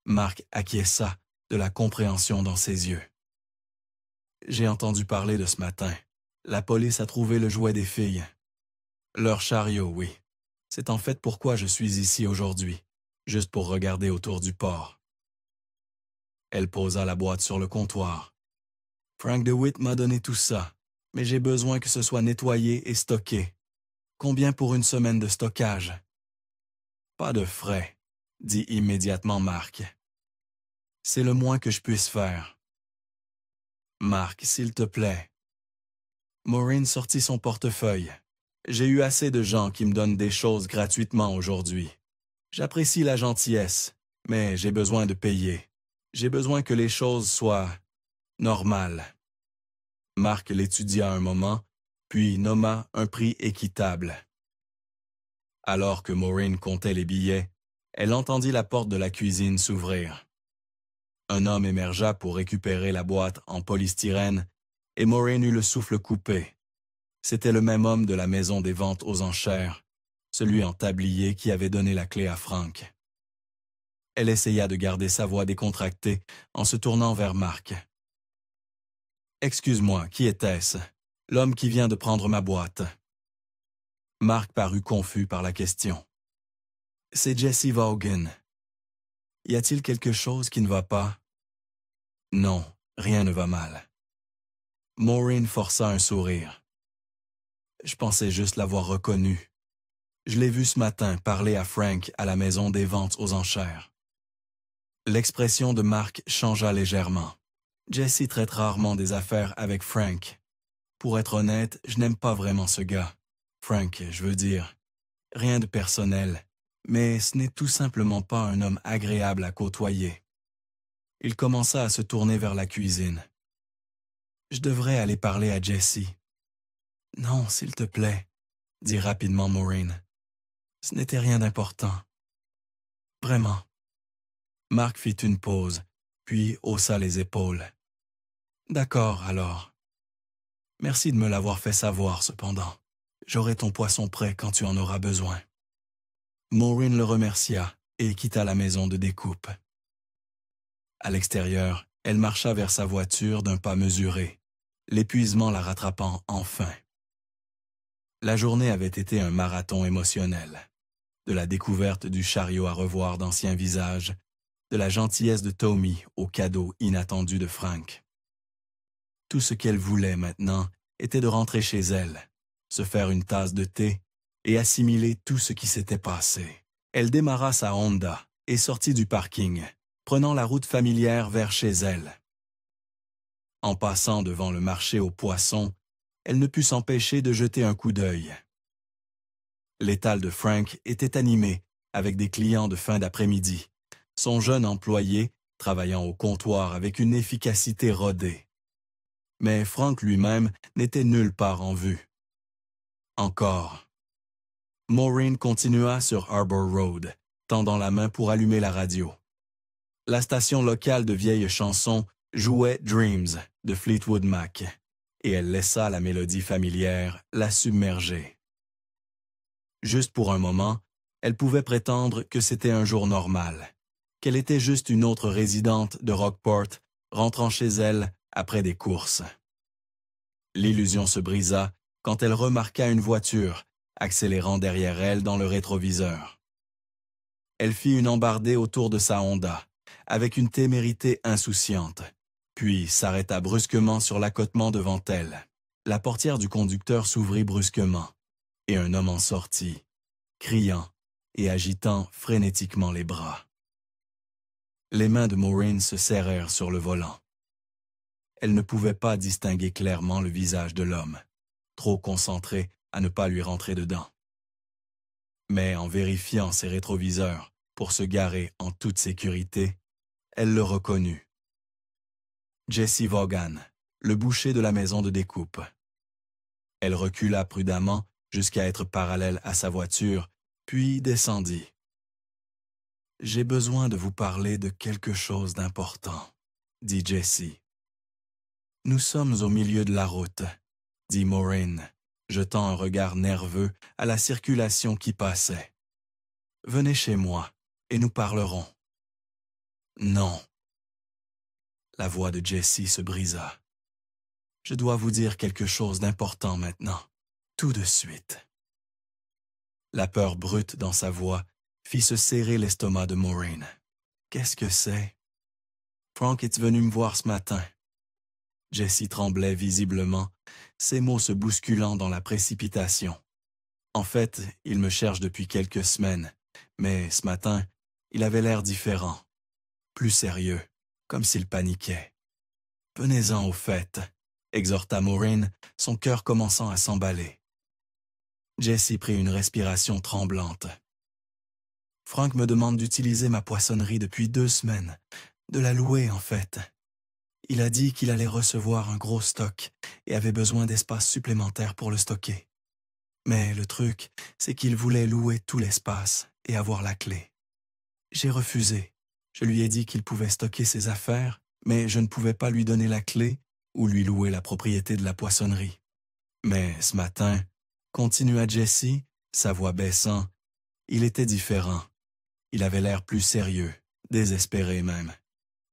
Mark acquiesça, de la compréhension dans ses yeux. « J'ai entendu parler de ce matin. La police a trouvé le jouet des filles. Leur chariot, oui. C'est en fait pourquoi je suis ici aujourd'hui, juste pour regarder autour du port. » Elle posa la boîte sur le comptoir. « Frank DeWitt m'a donné tout ça, mais j'ai besoin que ce soit nettoyé et stocké. Combien pour une semaine de stockage? » « Pas de frais, » dit immédiatement Mark. « C'est le moins que je puisse faire. »« Mark, s'il te plaît. » Maureen sortit son portefeuille. « J'ai eu assez de gens qui me donnent des choses gratuitement aujourd'hui. J'apprécie la gentillesse, mais j'ai besoin de payer. J'ai besoin que les choses soient normales. » Mark l'étudia un moment, puis nomma un prix équitable. Alors que Maureen comptait les billets, elle entendit la porte de la cuisine s'ouvrir. Un homme émergea pour récupérer la boîte en polystyrène et Maureen eut le souffle coupé. C'était le même homme de la maison des ventes aux enchères, celui en tablier qui avait donné la clé à Frank. Elle essaya de garder sa voix décontractée en se tournant vers Mark. « Excuse-moi, qui était-ce? L'homme qui vient de prendre ma boîte. » Mark parut confus par la question. « C'est Jesse Vaughan. Y a-t-il quelque chose qui ne va pas? » « Non, rien ne va mal. » Maureen força un sourire. « Je pensais juste l'avoir reconnu. Je l'ai vu ce matin parler à Frank à la maison des ventes aux enchères. » L'expression de Mark changea légèrement. « Jesse traite rarement des affaires avec Frank. Pour être honnête, je n'aime pas vraiment ce gars. Frank, je veux dire. Rien de personnel, mais ce n'est tout simplement pas un homme agréable à côtoyer. » Il commença à se tourner vers la cuisine. « Je devrais aller parler à Jesse. »« Non, s'il te plaît, » dit rapidement Maureen. « Ce n'était rien d'important. Vraiment. » Mark fit une pause, puis haussa les épaules. « D'accord, alors. Merci de me l'avoir fait savoir, cependant. J'aurai ton poisson prêt quand tu en auras besoin. » Maureen le remercia et quitta la maison de découpe. À l'extérieur, elle marcha vers sa voiture d'un pas mesuré, l'épuisement la rattrapant enfin. La journée avait été un marathon émotionnel. De la découverte du chariot à revoir d'anciens visages, de la gentillesse de Tommy au cadeau inattendu de Frank. Tout ce qu'elle voulait maintenant était de rentrer chez elle, se faire une tasse de thé et assimiler tout ce qui s'était passé. Elle démarra sa Honda et sortit du parking, prenant la route familière vers chez elle. En passant devant le marché aux poissons, elle ne put s'empêcher de jeter un coup d'œil. L'étal de Frank était animé avec des clients de fin d'après-midi, son jeune employé travaillant au comptoir avec une efficacité rodée. Mais Frank lui-même n'était nulle part en vue. Encore. Maureen continua sur Harbour Road, tendant la main pour allumer la radio. La station locale de vieilles chansons jouait Dreams de Fleetwood Mac, et elle laissa la mélodie familière la submerger. Juste pour un moment, elle pouvait prétendre que c'était un jour normal, qu'elle était juste une autre résidente de Rockport rentrant chez elle après des courses. L'illusion se brisa quand elle remarqua une voiture accélérant derrière elle dans le rétroviseur. Elle fit une embardée autour de sa Honda, avec une témérité insouciante, puis s'arrêta brusquement sur l'accotement devant elle. La portière du conducteur s'ouvrit brusquement, et un homme en sortit, criant et agitant frénétiquement les bras. Les mains de Maureen se serrèrent sur le volant. Elle ne pouvait pas distinguer clairement le visage de l'homme, trop concentré à ne pas lui rentrer dedans. Mais en vérifiant ses rétroviseurs pour se garer en toute sécurité, elle le reconnut. Jesse Vaughan, le boucher de la maison de découpe. Elle recula prudemment jusqu'à être parallèle à sa voiture, puis descendit. « J'ai besoin de vous parler de quelque chose d'important, » dit Jesse. « Nous sommes au milieu de la route, » dit Maureen, jetant un regard nerveux à la circulation qui passait. « Venez chez moi, et nous parlerons. » « Non. » La voix de Jesse se brisa. « Je dois vous dire quelque chose d'important maintenant, tout de suite. » La peur brute dans sa voix fit se serrer l'estomac de Maureen. « Qu'est-ce que c'est? » Frank est venu me voir ce matin. Jesse tremblait visiblement, ses mots se bousculant dans la précipitation. En fait, il me cherche depuis quelques semaines, mais ce matin, il avait l'air différent, plus sérieux, comme s'il paniquait. « Venez-en au fait », exhorta Maureen, son cœur commençant à s'emballer. Jesse prit une respiration tremblante. « Frank me demande d'utiliser ma poissonnerie depuis 2 semaines, de la louer en fait. Il a dit qu'il allait recevoir un gros stock et avait besoin d'espace supplémentaire pour le stocker. Mais le truc, c'est qu'il voulait louer tout l'espace et avoir la clé. J'ai refusé. Je lui ai dit qu'il pouvait stocker ses affaires, mais je ne pouvais pas lui donner la clé ou lui louer la propriété de la poissonnerie. Mais ce matin, continua Jesse, sa voix baissant, il était différent. Il avait l'air plus sérieux, désespéré même.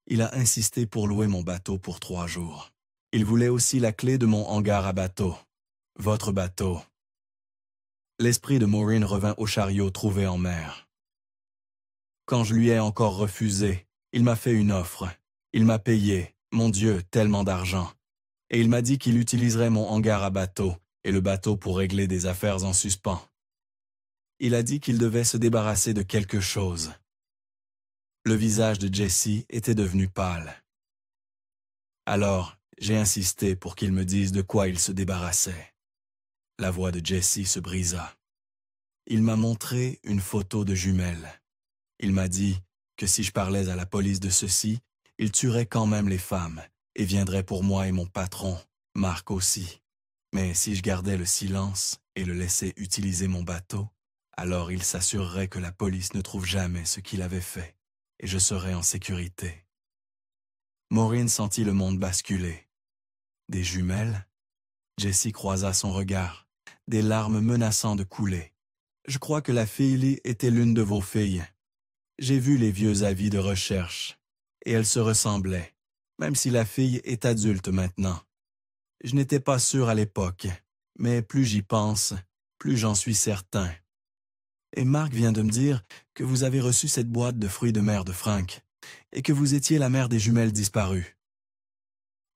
Il a insisté pour louer mon bateau pour 3 jours. Il voulait aussi la clé de mon hangar à bateau. Votre bateau. L'esprit de Maureen revint au chariot trouvé en mer. Quand je lui ai encore refusé, il m'a fait une offre. Il m'a payé, mon Dieu, tellement d'argent. Et il m'a dit qu'il utiliserait mon hangar à bateau et le bateau pour régler des affaires en suspens. Il a dit qu'il devait se débarrasser de quelque chose. Le visage de Jesse était devenu pâle. Alors, j'ai insisté pour qu'il me dise de quoi il se débarrassait. La voix de Jesse se brisa. Il m'a montré une photo de jumelles. Il m'a dit que si je parlais à la police de ceci, il tuerait quand même les femmes et viendrait pour moi et mon patron, Marc aussi. Mais si je gardais le silence et le laissais utiliser mon bateau, alors il s'assurerait que la police ne trouve jamais ce qu'il avait fait et je serais en sécurité. Maureen sentit le monde basculer. Des jumelles? Jesse croisa son regard, des larmes menaçant de couler. Je crois que la fille était l'une de vos filles. J'ai vu les vieux avis de recherche, et elle se ressemblait, même si la fille est adulte maintenant. Je n'étais pas sûr à l'époque, mais plus j'y pense, plus j'en suis certain. Et Marc vient de me dire que vous avez reçu cette boîte de fruits de mer de Frank, et que vous étiez la mère des jumelles disparues.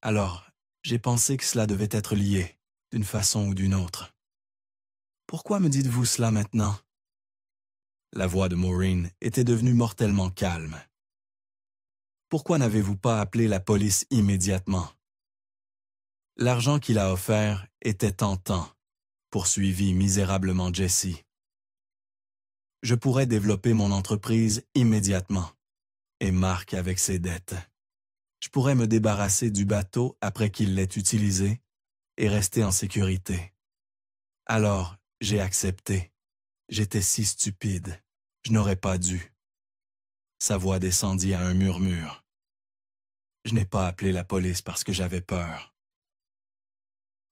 Alors, j'ai pensé que cela devait être lié, d'une façon ou d'une autre. Pourquoi me dites-vous cela maintenant? La voix de Maureen était devenue mortellement calme. Pourquoi n'avez-vous pas appelé la police immédiatement? L'argent qu'il a offert était tentant, poursuivit misérablement Jesse. Je pourrais développer mon entreprise immédiatement, et Marc avec ses dettes. Je pourrais me débarrasser du bateau après qu'il l'ait utilisé et rester en sécurité. Alors, j'ai accepté. J'étais si stupide. Je n'aurais pas dû. Sa voix descendit à un murmure. Je n'ai pas appelé la police parce que j'avais peur.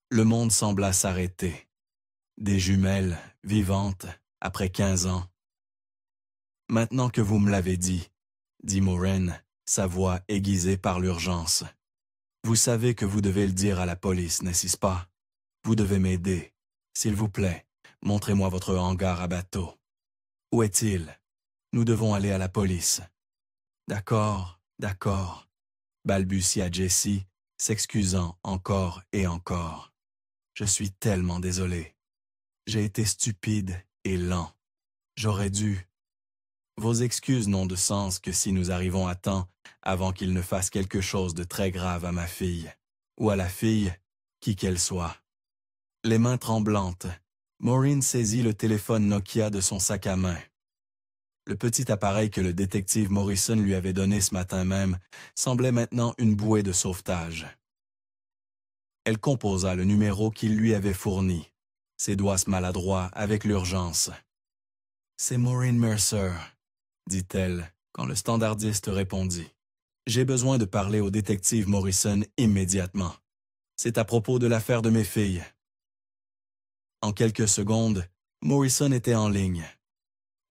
Le monde sembla s'arrêter. Des jumelles, vivantes, après 15 ans. Maintenant que vous me l'avez dit Maureen, sa voix aiguisée par l'urgence. Vous savez que vous devez le dire à la police, n'est-ce pas? Vous devez m'aider. S'il vous plaît, montrez-moi votre hangar à bateau. Où est-il? Nous devons aller à la police. D'accord, balbutia Jesse, s'excusant encore et encore. Je suis tellement désolé. J'ai été stupide et lent. J'aurais dû. Vos excuses n'ont de sens que si nous arrivons à temps avant qu'il ne fasse quelque chose de très grave à ma fille, ou à la fille, qui qu'elle soit. Les mains tremblantes, Maureen saisit le téléphone Nokia de son sac à main. Le petit appareil que le détective Morrison lui avait donné ce matin même semblait maintenant une bouée de sauvetage. Elle composa le numéro qu'il lui avait fourni, ses doigts maladroits avec l'urgence. « C'est Maureen Mercer », dit-elle, quand le standardiste répondit. « J'ai besoin de parler au détective Morrison immédiatement. C'est à propos de l'affaire de mes filles. » En quelques secondes, Morrison était en ligne.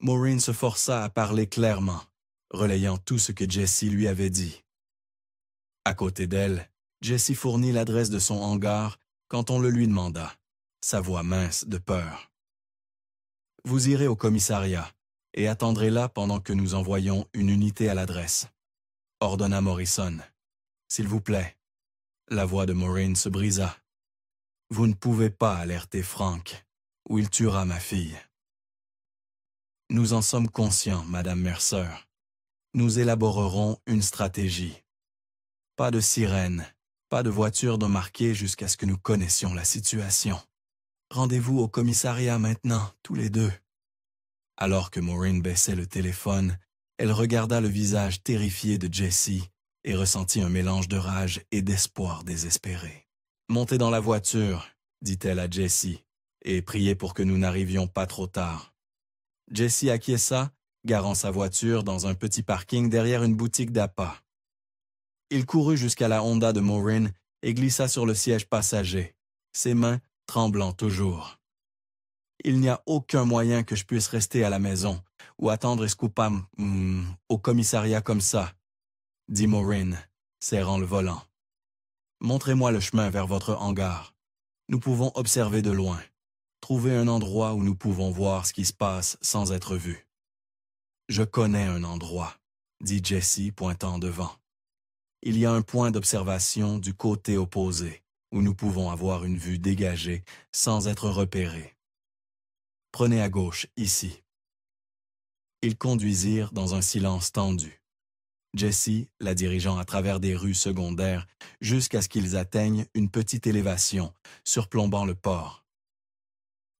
Maureen se força à parler clairement, relayant tout ce que Jesse lui avait dit. À côté d'elle, Jesse fournit l'adresse de son hangar quand on le lui demanda, sa voix mince de peur. « Vous irez au commissariat et attendrez là pendant que nous envoyons une unité à l'adresse. ordonna Morrison. « S'il vous plaît. » La voix de Maureen se brisa. « Vous ne pouvez pas alerter Frank, ou il tuera ma fille. » « Nous en sommes conscients, Madame Mercer. Nous élaborerons une stratégie. Pas de sirène, pas de voiture de marqué jusqu'à ce que nous connaissions la situation. Rendez-vous au commissariat maintenant, tous les deux. » Alors que Maureen baissait le téléphone, elle regarda le visage terrifié de Jessie et ressentit un mélange de rage et d'espoir désespéré. « Montez dans la voiture, » dit-elle à Jessie, « et priez pour que nous n'arrivions pas trop tard. » Jessie acquiesça, garant sa voiture dans un petit parking derrière une boutique d'appât. Il courut jusqu'à la Honda de Maureen et glissa sur le siège passager, ses mains tremblant toujours. « Il n'y a aucun moyen que je puisse rester à la maison ou attendre Escoupam au commissariat comme ça, » dit Maureen, serrant le volant. « Montrez-moi le chemin vers votre hangar. Nous pouvons observer de loin. Trouver un endroit où nous pouvons voir ce qui se passe sans être vus. »« Je connais un endroit, » dit Jessie pointant devant. « Il y a un point d'observation du côté opposé où nous pouvons avoir une vue dégagée sans être repérés. Prenez à gauche, ici. » Ils conduisirent dans un silence tendu. Jessie la dirigeant à travers des rues secondaires jusqu'à ce qu'ils atteignent une petite élévation surplombant le port.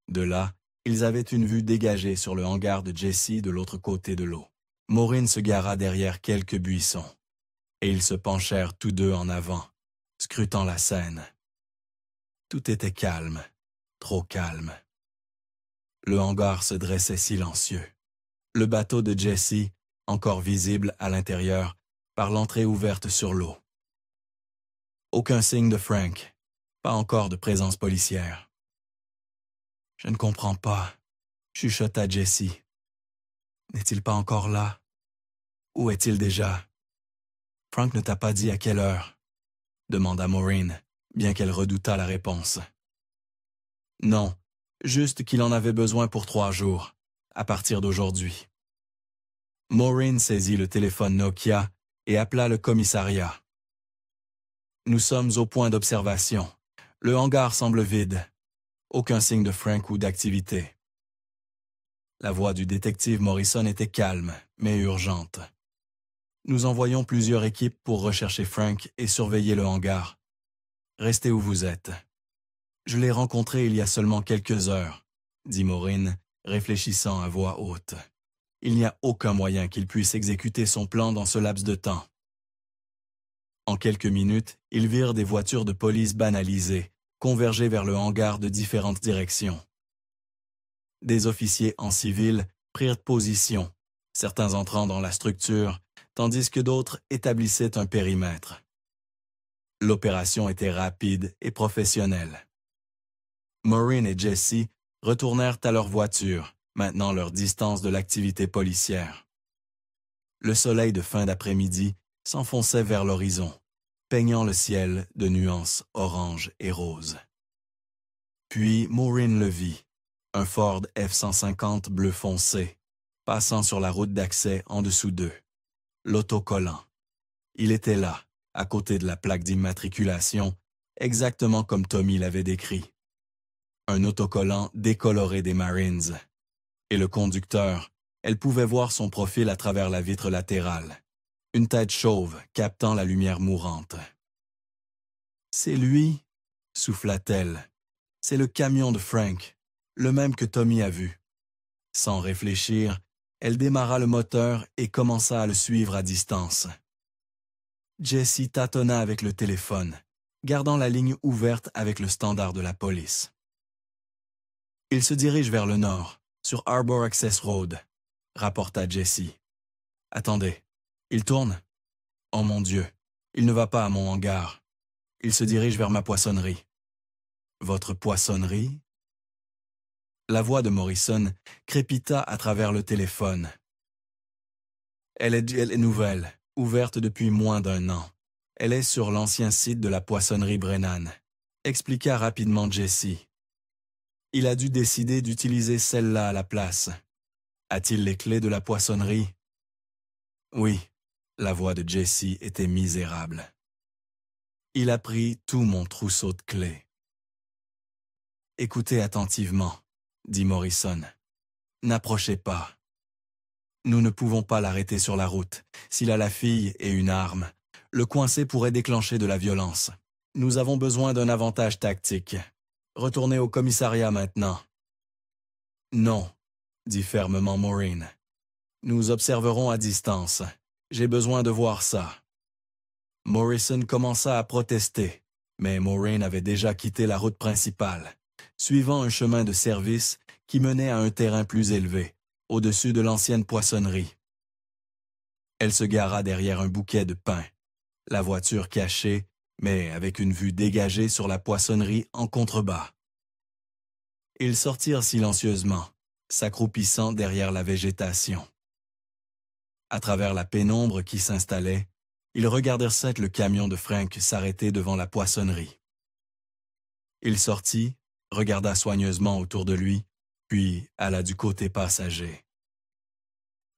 De là, ils avaient une vue dégagée sur le hangar de Jessie de l'autre côté de l'eau. Maureen se gara derrière quelques buissons, et ils se penchèrent tous deux en avant, scrutant la scène. Tout était calme, trop calme. Le hangar se dressait silencieux. Le bateau de Jessie, encore visible à l'intérieur, par l'entrée ouverte sur l'eau. Aucun signe de Frank, pas encore de présence policière. « Je ne comprends pas, » chuchota Jessie. « N'est-il pas encore là? Où est-il déjà? Frank ne t'a pas dit à quelle heure? » demanda Maureen, bien qu'elle redoutât la réponse. « Non, juste qu'il en avait besoin pour 3 jours, à partir d'aujourd'hui. » Maureen saisit le téléphone Nokia et appela le commissariat. « Nous sommes au point d'observation. Le hangar semble vide. Aucun signe de Frank ou d'activité. » La voix du détective Morrison était calme, mais urgente. « Nous envoyons plusieurs équipes pour rechercher Frank et surveiller le hangar. Restez où vous êtes. »« Je l'ai rencontré il y a seulement quelques heures, » dit Maureen, réfléchissant à voix haute. « Il n'y a aucun moyen qu'il puisse exécuter son plan dans ce laps de temps. » En quelques minutes, ils virent des voitures de police banalisées, converger vers le hangar de différentes directions. Des officiers en civil prirent position, certains entrant dans la structure, tandis que d'autres établissaient un périmètre. L'opération était rapide et professionnelle. Maureen et Jessie retournèrent à leur voiture, maintenant leur distance de l'activité policière. Le soleil de fin d'après-midi s'enfonçait vers l'horizon, peignant le ciel de nuances orange et rose. Puis Maureen le vit, un Ford F-150 bleu foncé, passant sur la route d'accès en dessous d'eux. L'autocollant. Il était là, à côté de la plaque d'immatriculation, exactement comme Tommy l'avait décrit. Un autocollant décoloré des Marines. Et le conducteur, elle pouvait voir son profil à travers la vitre latérale. Une tête chauve captant la lumière mourante. « C'est lui » souffla-t-elle. « C'est le camion de Frank, le même que Tommy a vu. » Sans réfléchir, elle démarra le moteur et commença à le suivre à distance. Jessie tâtonna avec le téléphone, gardant la ligne ouverte avec le standard de la police. « Il se dirige vers le nord, sur Harbor Access Road », rapporta Jessie. « Attendez, il tourne? Oh mon Dieu, il ne va pas à mon hangar. Il se dirige vers ma poissonnerie. » « Votre poissonnerie ?» La voix de Morrison crépita à travers le téléphone. « Elle est nouvelle, ouverte depuis moins d'1 an. Elle est sur l'ancien site de la poissonnerie Brennan, » expliqua rapidement Jessie. « Il a dû décider d'utiliser celle-là à la place. A-t-il les clés de la poissonnerie? » « Oui, La voix de Jesse était misérable. Il a pris tout mon trousseau de clés. Écoutez attentivement, dit Morrison. N'approchez pas. Nous ne pouvons pas l'arrêter sur la route. S'il a la fille et une arme, le coincer pourrait déclencher de la violence. Nous avons besoin d'un avantage tactique. Retournez au commissariat maintenant. Non, dit fermement Maureen. Nous observerons à distance. J'ai besoin de voir ça. Morrison commença à protester, mais Maureen avait déjà quitté la route principale, suivant un chemin de service qui menait à un terrain plus élevé, au-dessus de l'ancienne poissonnerie. Elle se gara derrière un bouquet de pins, la voiture cachée, mais avec une vue dégagée sur la poissonnerie en contrebas. Ils sortirent silencieusement, s'accroupissant derrière la végétation. À travers la pénombre qui s'installait, ils regardèrent sec le camion de Frank s'arrêter devant la poissonnerie. Il sortit, regarda soigneusement autour de lui, puis alla du côté passager.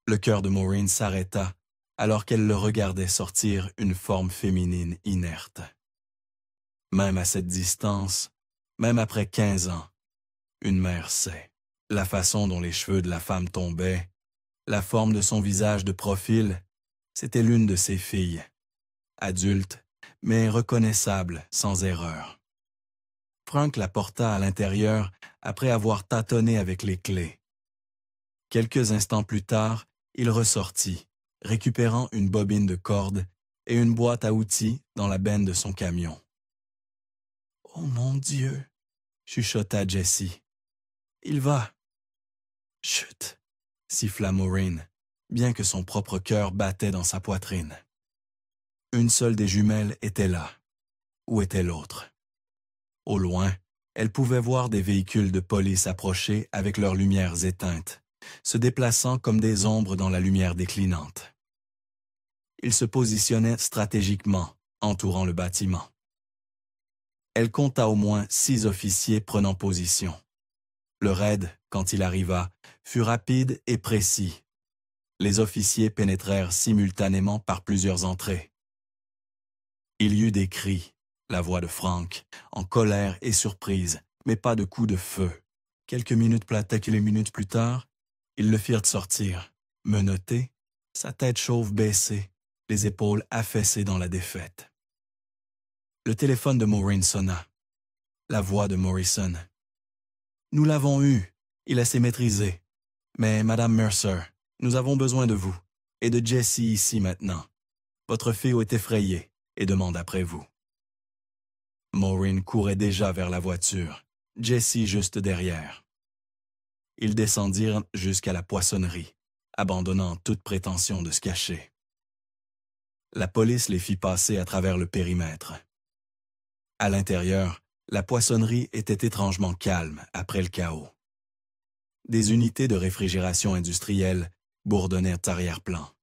Le cœur de Maureen s'arrêta alors qu'elle le regardait sortir une forme féminine inerte. Même à cette distance, même après 15 ans, une mère sait. La façon dont les cheveux de la femme tombaient, la forme de son visage de profil, c'était l'une de ses filles, adulte, mais reconnaissable sans erreur. Frank la porta à l'intérieur après avoir tâtonné avec les clés. Quelques instants plus tard, il ressortit, récupérant une bobine de corde et une boîte à outils dans la benne de son camion. « Oh mon Dieu !» chuchota Jessie. « Il va !»« Chut !» siffla Maureen, bien que son propre cœur battait dans sa poitrine. Une seule des jumelles était là. Où était l'autre? Au loin, elle pouvait voir des véhicules de police approcher avec leurs lumières éteintes, se déplaçant comme des ombres dans la lumière déclinante. Ils se positionnaient stratégiquement, entourant le bâtiment. Elle compta au moins 6 officiers prenant position. Le raid, quand il arriva, fut rapide et précis. Les officiers pénétrèrent simultanément par plusieurs entrées. Il y eut des cris, la voix de Frank, en colère et surprise, mais pas de coup de feu. Quelques minutes plus tard, ils le firent sortir, menotté, sa tête chauve baissée, les épaules affaissées dans la défaite. Le téléphone de Maureen sonna. La voix de Morrison. « Nous l'avons eu, il a s'est maîtrisé. Mais, Madame Mercer, nous avons besoin de vous, et de Jessie ici maintenant. Votre fille est effrayée et demande après vous. » Maureen courait déjà vers la voiture, Jessie juste derrière. Ils descendirent jusqu'à la poissonnerie, abandonnant toute prétention de se cacher. La police les fit passer à travers le périmètre. À l'intérieur, la poissonnerie était étrangement calme après le chaos. Des unités de réfrigération industrielle bourdonnèrent arrière-plan.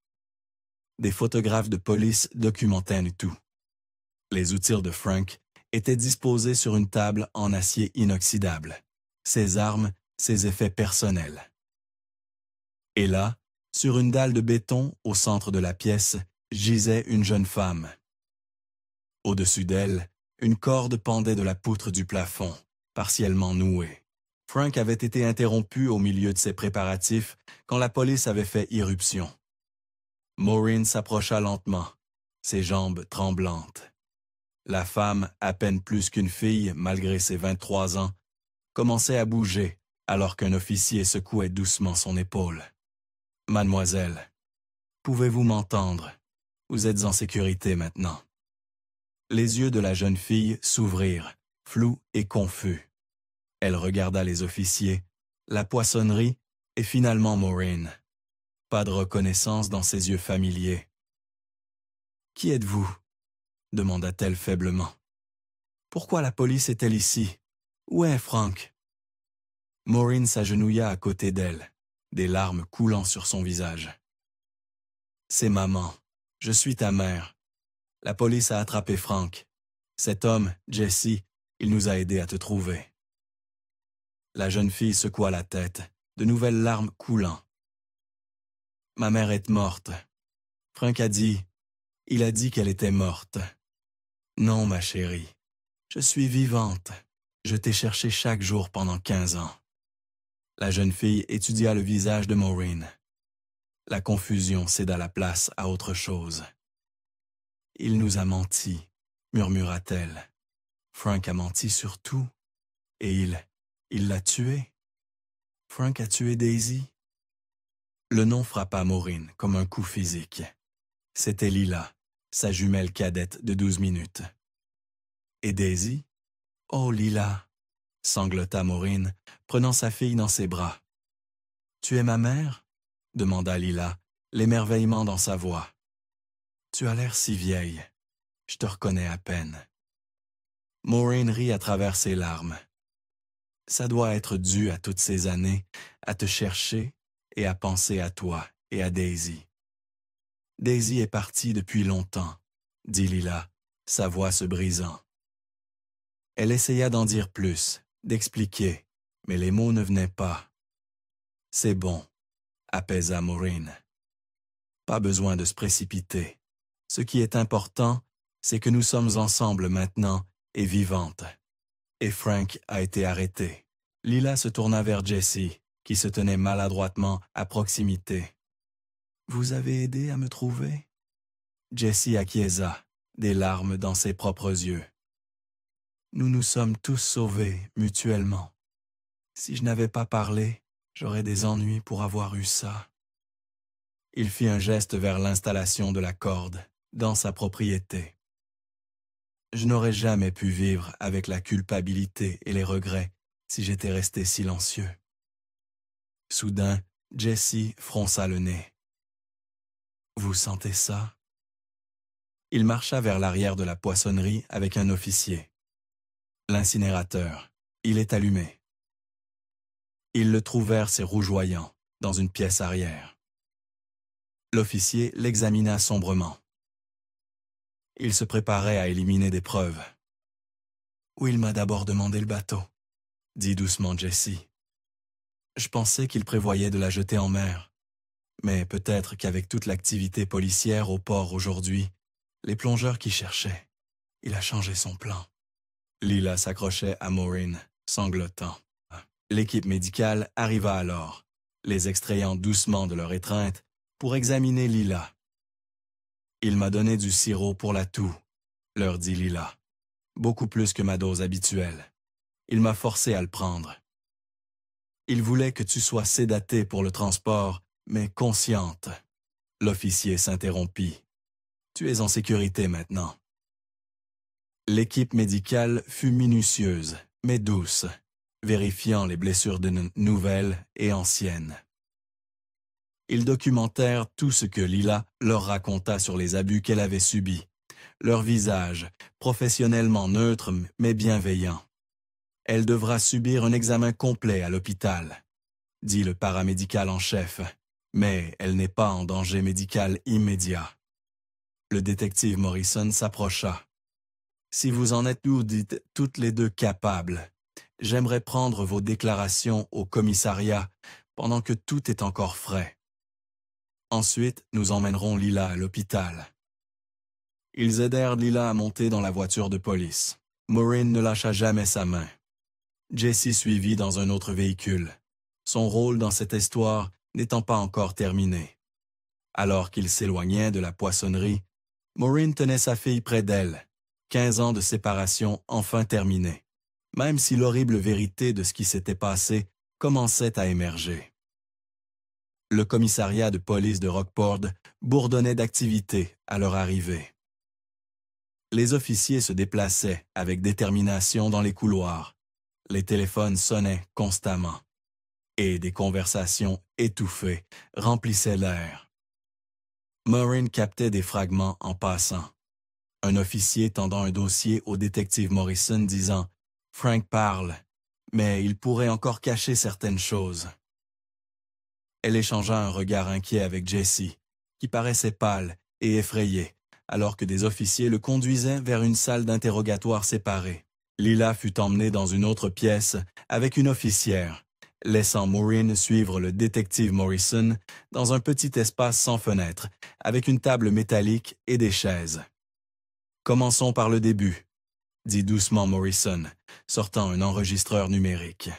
Des photographes de police documentaient le tout. Les outils de Frank étaient disposés sur une table en acier inoxydable, ses armes, ses effets personnels. Et là, sur une dalle de béton au centre de la pièce, gisait une jeune femme. Au-dessus d'elle, une corde pendait de la poutre du plafond, partiellement nouée. Frank avait été interrompu au milieu de ses préparatifs quand la police avait fait irruption. Maureen s'approcha lentement, ses jambes tremblantes. La femme, à peine plus qu'une fille malgré ses 23 ans, commençait à bouger alors qu'un officier secouait doucement son épaule. « Mademoiselle, pouvez-vous m'entendre? Vous êtes en sécurité maintenant. » Les yeux de la jeune fille s'ouvrirent, flous et confus. Elle regarda les officiers, la poissonnerie et finalement Maureen. Pas de reconnaissance dans ses yeux familiers. « Qui êtes-vous » demanda-t-elle faiblement. « Pourquoi la police est-elle ici? Où est Frank ?» Maureen s'agenouilla à côté d'elle, des larmes coulant sur son visage. « C'est maman. Je suis ta mère. La police a attrapé Frank. Cet homme, Jesse, il nous a aidés à te trouver. » La jeune fille secoua la tête, de nouvelles larmes coulant. « Ma mère est morte. Frank a dit, il a dit qu'elle était morte. Non, ma chérie, je suis vivante. Je t'ai cherché chaque jour pendant 15 ans. La jeune fille étudia le visage de Maureen. La confusion céda la place à autre chose. Il nous a menti, murmura-t-elle. Frank a menti sur tout. Et il l'a tuée. Frank a tué Daisy. Le nom frappa Maureen comme un coup physique. C'était Lila, sa jumelle cadette de 12 minutes. Et Daisy? Oh, Lila, sanglota Maureen, prenant sa fille dans ses bras. Tu es ma mère? Demanda Lila, l'émerveillement dans sa voix. Tu as l'air si vieille. Je te reconnais à peine. Maureen rit à travers ses larmes. Ça doit être dû à toutes ces années, à te chercher et à penser à toi et à Daisy. Daisy est partie depuis longtemps, dit Lila, sa voix se brisant. Elle essaya d'en dire plus, d'expliquer, mais les mots ne venaient pas. C'est bon, apaisa Maureen. Pas besoin de se précipiter. Ce qui est important, c'est que nous sommes ensemble maintenant et vivantes. Et Frank a été arrêté. Lila se tourna vers Jessie, qui se tenait maladroitement à proximité. « Vous avez aidé à me trouver ?» Jessie acquiesça, des larmes dans ses propres yeux. « Nous nous sommes tous sauvés mutuellement. Si je n'avais pas parlé, j'aurais des ennuis pour avoir eu ça. » Il fit un geste vers l'installation de la corde, dans sa propriété. Je n'aurais jamais pu vivre avec la culpabilité et les regrets si j'étais resté silencieux. Soudain, Jessie fronça le nez. « Vous sentez ça ?» Il marcha vers l'arrière de la poissonnerie avec un officier. L'incinérateur, il est allumé. Ils le trouvèrent ses rougeoyants dans une pièce arrière. L'officier l'examina sombrement. Il se préparait à éliminer des preuves. « Will m'a d'abord demandé le bateau, » dit doucement Jessie. « Je pensais qu'il prévoyait de la jeter en mer. Mais peut-être qu'avec toute l'activité policière au port aujourd'hui, les plongeurs qui cherchaient, il a changé son plan. » Lila s'accrochait à Maureen, sanglotant. L'équipe médicale arriva alors, les extrayant doucement de leur étreinte pour examiner Lila. « Il m'a donné du sirop pour la toux, » leur dit Lila. « Beaucoup plus que ma dose habituelle. Il m'a forcé à le prendre. Il voulait que tu sois sédatée pour le transport, mais consciente. » L'officier s'interrompit. « Tu es en sécurité maintenant. » L'équipe médicale fut minutieuse, mais douce, vérifiant les blessures nouvelles et anciennes. Ils documentèrent tout ce que Lila leur raconta sur les abus qu'elle avait subis, leur visage, professionnellement neutre mais bienveillant. « Elle devra subir un examen complet à l'hôpital, » dit le paramédical en chef, « mais elle n'est pas en danger médical immédiat. » Le détective Morrison s'approcha. « Si vous en êtes toutes les deux capables, j'aimerais prendre vos déclarations au commissariat pendant que tout est encore frais. Ensuite, nous emmènerons Lila à l'hôpital. » Ils aidèrent Lila à monter dans la voiture de police. Maureen ne lâcha jamais sa main. Jessie suivit dans un autre véhicule, son rôle dans cette histoire n'étant pas encore terminé. Alors qu'ils s'éloignaient de la poissonnerie, Maureen tenait sa fille près d'elle, 15 ans de séparation enfin terminés, même si l'horrible vérité de ce qui s'était passé commençait à émerger. Le commissariat de police de Rockport bourdonnait d'activité à leur arrivée. Les officiers se déplaçaient avec détermination dans les couloirs. Les téléphones sonnaient constamment. Et des conversations étouffées remplissaient l'air. Maureen captait des fragments en passant. Un officier tendant un dossier au détective Morrison disant « Frank parle, mais il pourrait encore cacher certaines choses. » Elle échangea un regard inquiet avec Jessie, qui paraissait pâle et effrayée, alors que des officiers le conduisaient vers une salle d'interrogatoire séparée. Lila fut emmenée dans une autre pièce avec une officière, laissant Maureen suivre le détective Morrison dans un petit espace sans fenêtre, avec une table métallique et des chaises. « Commençons par le début », dit doucement Morrison, sortant un enregistreur numérique.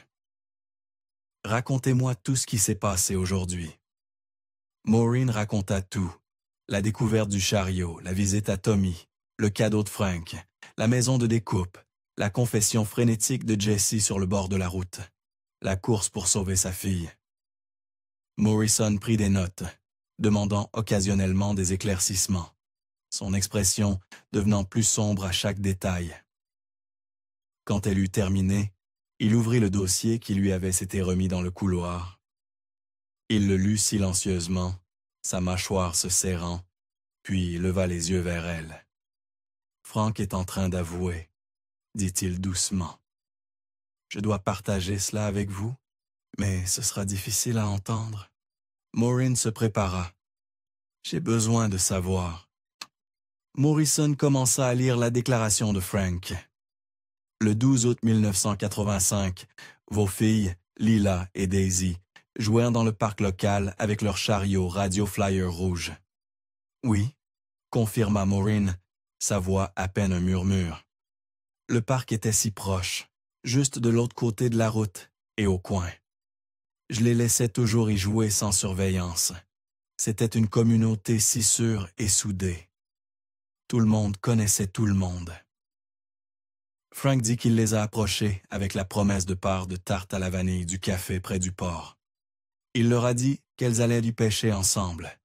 « Racontez-moi tout ce qui s'est passé aujourd'hui. » Maureen raconta tout. La découverte du chariot, la visite à Tommy, le cadeau de Frank, la maison de découpe, la confession frénétique de Jessie sur le bord de la route, la course pour sauver sa fille. Morrison prit des notes, demandant occasionnellement des éclaircissements, son expression devenant plus sombre à chaque détail. Quand elle eut terminé, il ouvrit le dossier qui lui avait été remis dans le couloir. Il le lut silencieusement, sa mâchoire se serrant, puis leva les yeux vers elle. « Frank est en train d'avouer, » dit-il doucement. « Je dois partager cela avec vous, mais ce sera difficile à entendre. » Maureen se prépara. « J'ai besoin de savoir. » Morrison commença à lire la déclaration de Frank. Le 12 août 1985, vos filles, Lila et Daisy, jouèrent dans le parc local avec leur chariot Radio Flyer rouge. « Oui », confirma Maureen, sa voix à peine un murmure. Le parc était si proche, juste de l'autre côté de la route et au coin. Je les laissais toujours y jouer sans surveillance. C'était une communauté si sûre et soudée. Tout le monde connaissait tout le monde. Frank dit qu'il les a approchés avec la promesse de part de tarte à la vanille du café près du port. Il leur a dit qu'elles allaient du pêcher ensemble,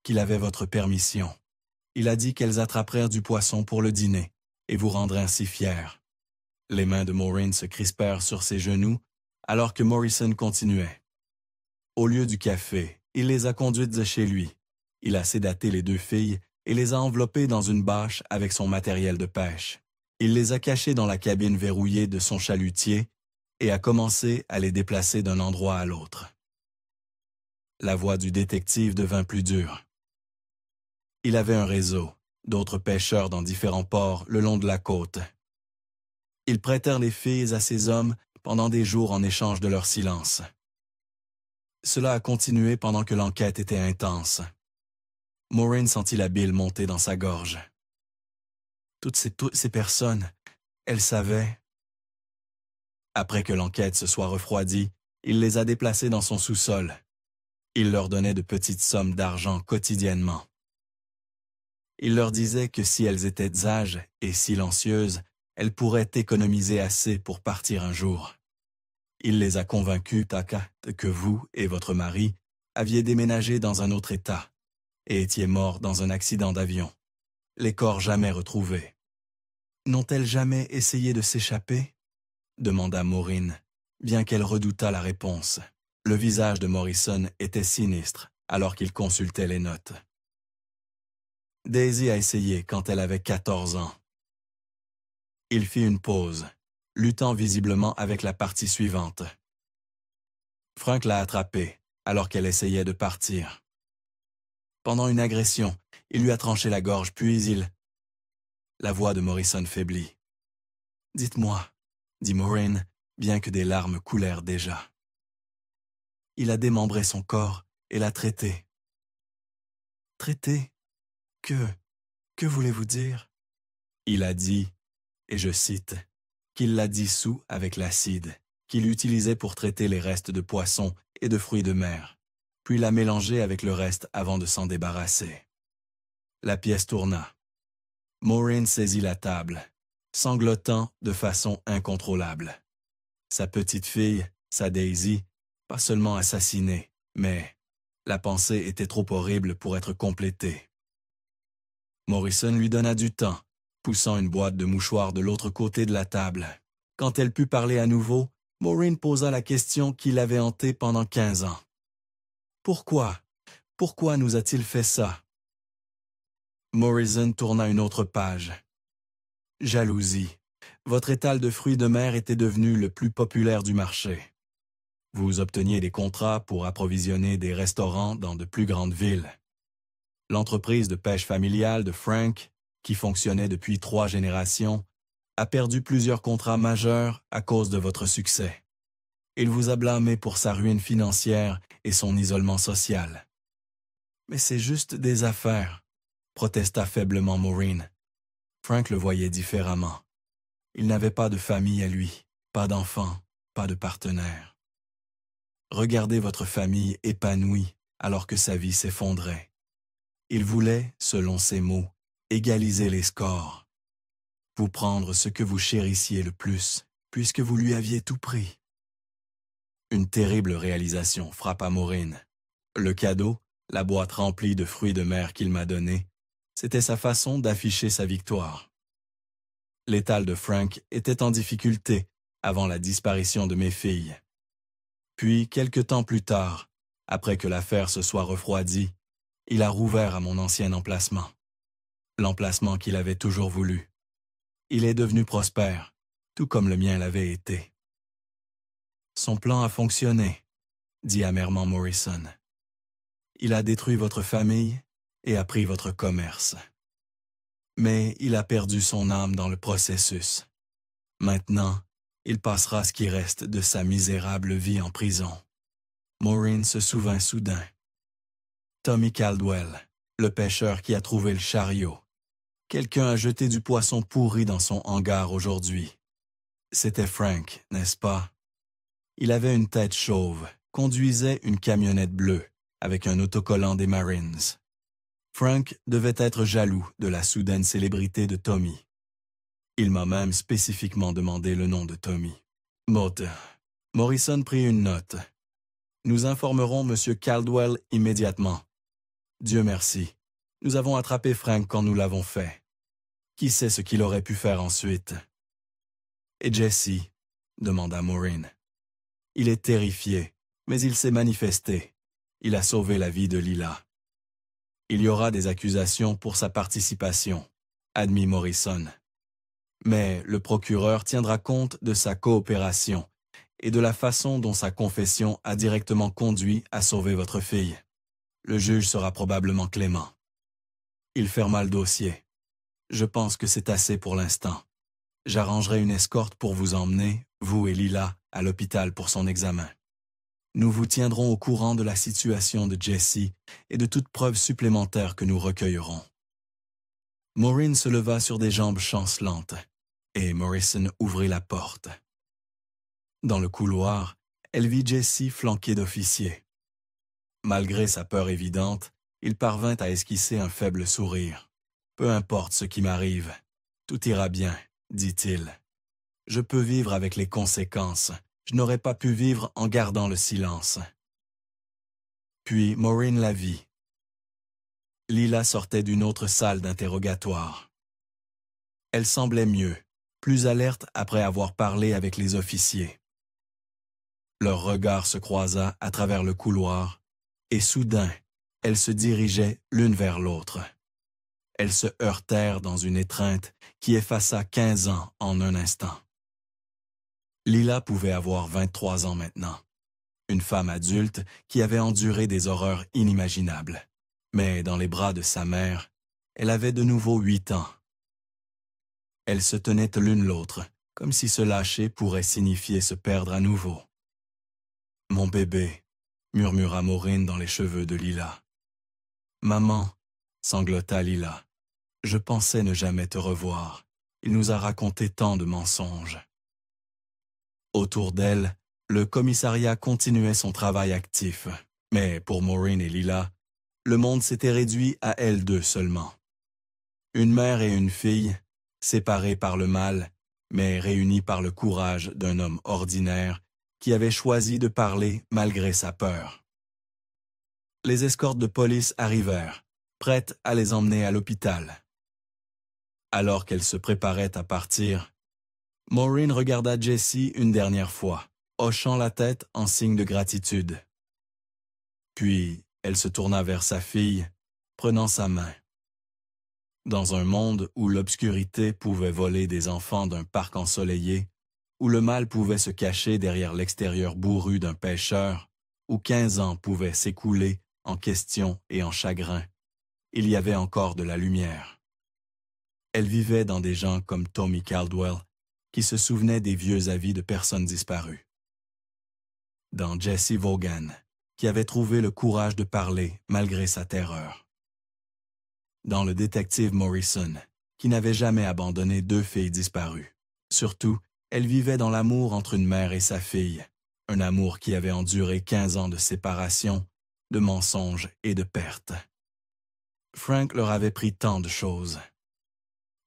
qu'il avait votre permission. Il a dit qu'elles attraperaient du poisson pour le dîner et vous rendre ainsi fiers. Les mains de Maureen se crispèrent sur ses genoux alors que Morrison continuait. Au lieu du café, il les a conduites de chez lui. Il a sédaté les deux filles et les a enveloppées dans une bâche avec son matériel de pêche. Il les a cachées dans la cabine verrouillée de son chalutier et a commencé à les déplacer d'un endroit à l'autre. La voix du détective devint plus dure. Il avait un réseau, d'autres pêcheurs dans différents ports le long de la côte. Ils prêtèrent les filles à ces hommes pendant des jours en échange de leur silence. Cela a continué pendant que l'enquête était intense. Maureen sentit la bile monter dans sa gorge. Toutes ces personnes, elles savaient. Après que l'enquête se soit refroidie, il les a déplacées dans son sous-sol. Il leur donnait de petites sommes d'argent quotidiennement. Il leur disait que si elles étaient sages et silencieuses, elles pourraient économiser assez pour partir un jour. Il les a convaincus, Taka, que vous et votre mari aviez déménagé dans un autre État et étiez morts dans un accident d'avion, les corps jamais retrouvés. « N'ont-elles jamais essayé de s'échapper » demanda Maureen, bien qu'elle redoutât la réponse. Le visage de Morrison était sinistre alors qu'il consultait les notes. Daisy a essayé quand elle avait 14 ans. Il fit une pause, luttant visiblement avec la partie suivante. Frank l'a attrapée alors qu'elle essayait de partir. Pendant une agression, il lui a tranché la gorge, puis il... La voix de Morrison faiblit. « Dites-moi, » dit Maureen, bien que des larmes coulèrent déjà. Il a démembré son corps et l'a traité. « Traité ? Que voulez-vous dire ?» Il a dit, et je cite, qu'il l'a dissous avec l'acide qu'il utilisait pour traiter les restes de poissons et de fruits de mer, puis l'a mélangé avec le reste avant de s'en débarrasser. La pièce tourna. Maureen saisit la table, sanglotant de façon incontrôlable. Sa petite fille, sa Daisy, pas seulement assassinée, mais la pensée était trop horrible pour être complétée. Morrison lui donna du temps, poussant une boîte de mouchoirs de l'autre côté de la table. Quand elle put parler à nouveau, Maureen posa la question qui l'avait hantée pendant 15 ans. « Pourquoi? Pourquoi nous a-t-il fait ça? » Morrison tourna une autre page. « Jalousie. Votre étal de fruits de mer était devenu le plus populaire du marché. Vous obteniez des contrats pour approvisionner des restaurants dans de plus grandes villes. L'entreprise de pêche familiale de Frank, qui fonctionnait depuis 3 générations, a perdu plusieurs contrats majeurs à cause de votre succès. Il vous a blâmé pour sa ruine financière et son isolement social. Mais c'est juste des affaires, protesta faiblement Maureen. Frank le voyait différemment. Il n'avait pas de famille à lui, pas d'enfants, pas de partenaire. Regardez votre famille épanouie alors que sa vie s'effondrait. Il voulait, selon ses mots, égaliser les scores. Vous prendre ce que vous chérissiez le plus, puisque vous lui aviez tout pris. Une terrible réalisation frappa Maureen. Le cadeau, la boîte remplie de fruits de mer qu'il m'a donnée, c'était sa façon d'afficher sa victoire. L'étal de Frank était en difficulté avant la disparition de mes filles. Puis, quelque temps plus tard, après que l'affaire se soit refroidie, il a rouvert à mon ancien emplacement. L'emplacement qu'il avait toujours voulu. Il est devenu prospère, tout comme le mien l'avait été. Son plan a fonctionné, dit amèrement Morrison. Il a détruit votre famille et a pris votre commerce. Mais il a perdu son âme dans le processus. Maintenant, il passera ce qui reste de sa misérable vie en prison. Maureen se souvint soudain. Tommy Caldwell, le pêcheur qui a trouvé le chariot. Quelqu'un a jeté du poisson pourri dans son hangar aujourd'hui. C'était Frank, n'est-ce pas? Il avait une tête chauve, conduisait une camionnette bleue, avec un autocollant des Marines. Frank devait être jaloux de la soudaine célébrité de Tommy. Il m'a même spécifiquement demandé le nom de Tommy. Morrison prit une note. Nous informerons M. Caldwell immédiatement. Dieu merci. Nous avons attrapé Frank quand nous l'avons fait. Qui sait ce qu'il aurait pu faire ensuite? Et Jesse? Demanda Maureen. Il est terrifié, mais il s'est manifesté. Il a sauvé la vie de Lila. Il y aura des accusations pour sa participation, admit Morrison. Mais le procureur tiendra compte de sa coopération et de la façon dont sa confession a directement conduit à sauver votre fille. Le juge sera probablement clément. Il ferma le dossier. Je pense que c'est assez pour l'instant. J'arrangerai une escorte pour vous emmener, vous et Lila, à l'hôpital pour son examen. Nous vous tiendrons au courant de la situation de Jesse et de toute preuve supplémentaire que nous recueillerons. Maureen se leva sur des jambes chancelantes et Morrison ouvrit la porte. Dans le couloir, elle vit Jesse flanqué d'officiers. Malgré sa peur évidente, il parvint à esquisser un faible sourire. « Peu importe ce qui m'arrive, tout ira bien, dit-il. Je peux vivre avec les conséquences. Je n'aurais pas pu vivre en gardant le silence. » Puis Maureen la vit. Lila sortait d'une autre salle d'interrogatoire. Elle semblait mieux, plus alerte après avoir parlé avec les officiers. Leur regard se croisa à travers le couloir, et soudain, elles se dirigeaient l'une vers l'autre. Elles se heurtèrent dans une étreinte qui effaça 15 ans en un instant. Lila pouvait avoir 23 ans maintenant, une femme adulte qui avait enduré des horreurs inimaginables. Mais dans les bras de sa mère, elle avait de nouveau 8 ans. Elles se tenaient l'une l'autre, comme si se lâcher pourrait signifier se perdre à nouveau. « Mon bébé », murmura Maureen dans les cheveux de Lila. « Maman », sanglota Lila, « je pensais ne jamais te revoir. Il nous a raconté tant de mensonges. » Autour d'elle, le commissariat continuait son travail actif, mais pour Maureen et Lila, le monde s'était réduit à elles deux seulement. Une mère et une fille, séparées par le mal, mais réunies par le courage d'un homme ordinaire qui avait choisi de parler malgré sa peur. Les escortes de police arrivèrent, prêtes à les emmener à l'hôpital. Alors qu'elles se préparaient à partir, Maureen regarda Jesse une dernière fois, hochant la tête en signe de gratitude. Puis, elle se tourna vers sa fille, prenant sa main. Dans un monde où l'obscurité pouvait voler des enfants d'un parc ensoleillé, où le mal pouvait se cacher derrière l'extérieur bourru d'un pêcheur, où 15 ans pouvaient s'écouler en questions et en chagrins, il y avait encore de la lumière. Elle vivait dans des gens comme Tommy Caldwell, qui se souvenaient des vieux avis de personnes disparues. dans Jesse Vaughan, qui avait trouvé le courage de parler malgré sa terreur. Dans le détective Morrison, qui n'avait jamais abandonné 2 filles disparues. Surtout, elle vivait dans l'amour entre une mère et sa fille, un amour qui avait enduré 15 ans de séparation, de mensonges et de pertes. Frank leur avait pris tant de choses.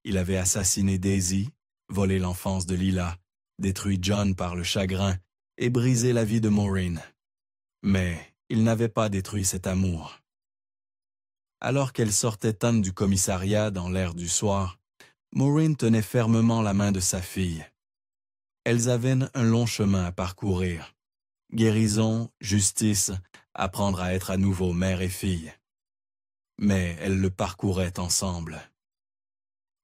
Il avait assassiné Daisy, volé l'enfance de Lila, détruit John par le chagrin et brisé la vie de Maureen. Mais il n'avait pas détruit cet amour. Alors qu'elle sortait tannée du commissariat dans l'air du soir, Maureen tenait fermement la main de sa fille. Elles avaient un long chemin à parcourir. Guérison, justice, apprendre à être à nouveau mère et fille. Mais elles le parcouraient ensemble.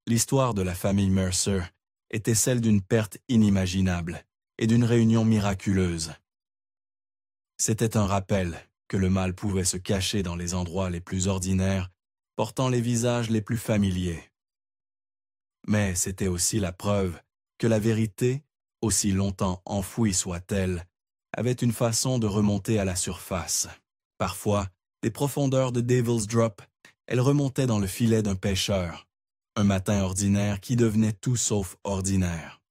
L'histoire de la famille Mercer était celle d'une perte inimaginable et d'une réunion miraculeuse. C'était un rappel que le mal pouvait se cacher dans les endroits les plus ordinaires, portant les visages les plus familiers. Mais c'était aussi la preuve que la vérité, aussi longtemps enfouie soit-elle, avait une façon de remonter à la surface. Parfois, des profondeurs de Devil's Drop, elle remontait dans le filet d'un pêcheur, un matin ordinaire qui devenait tout sauf ordinaire.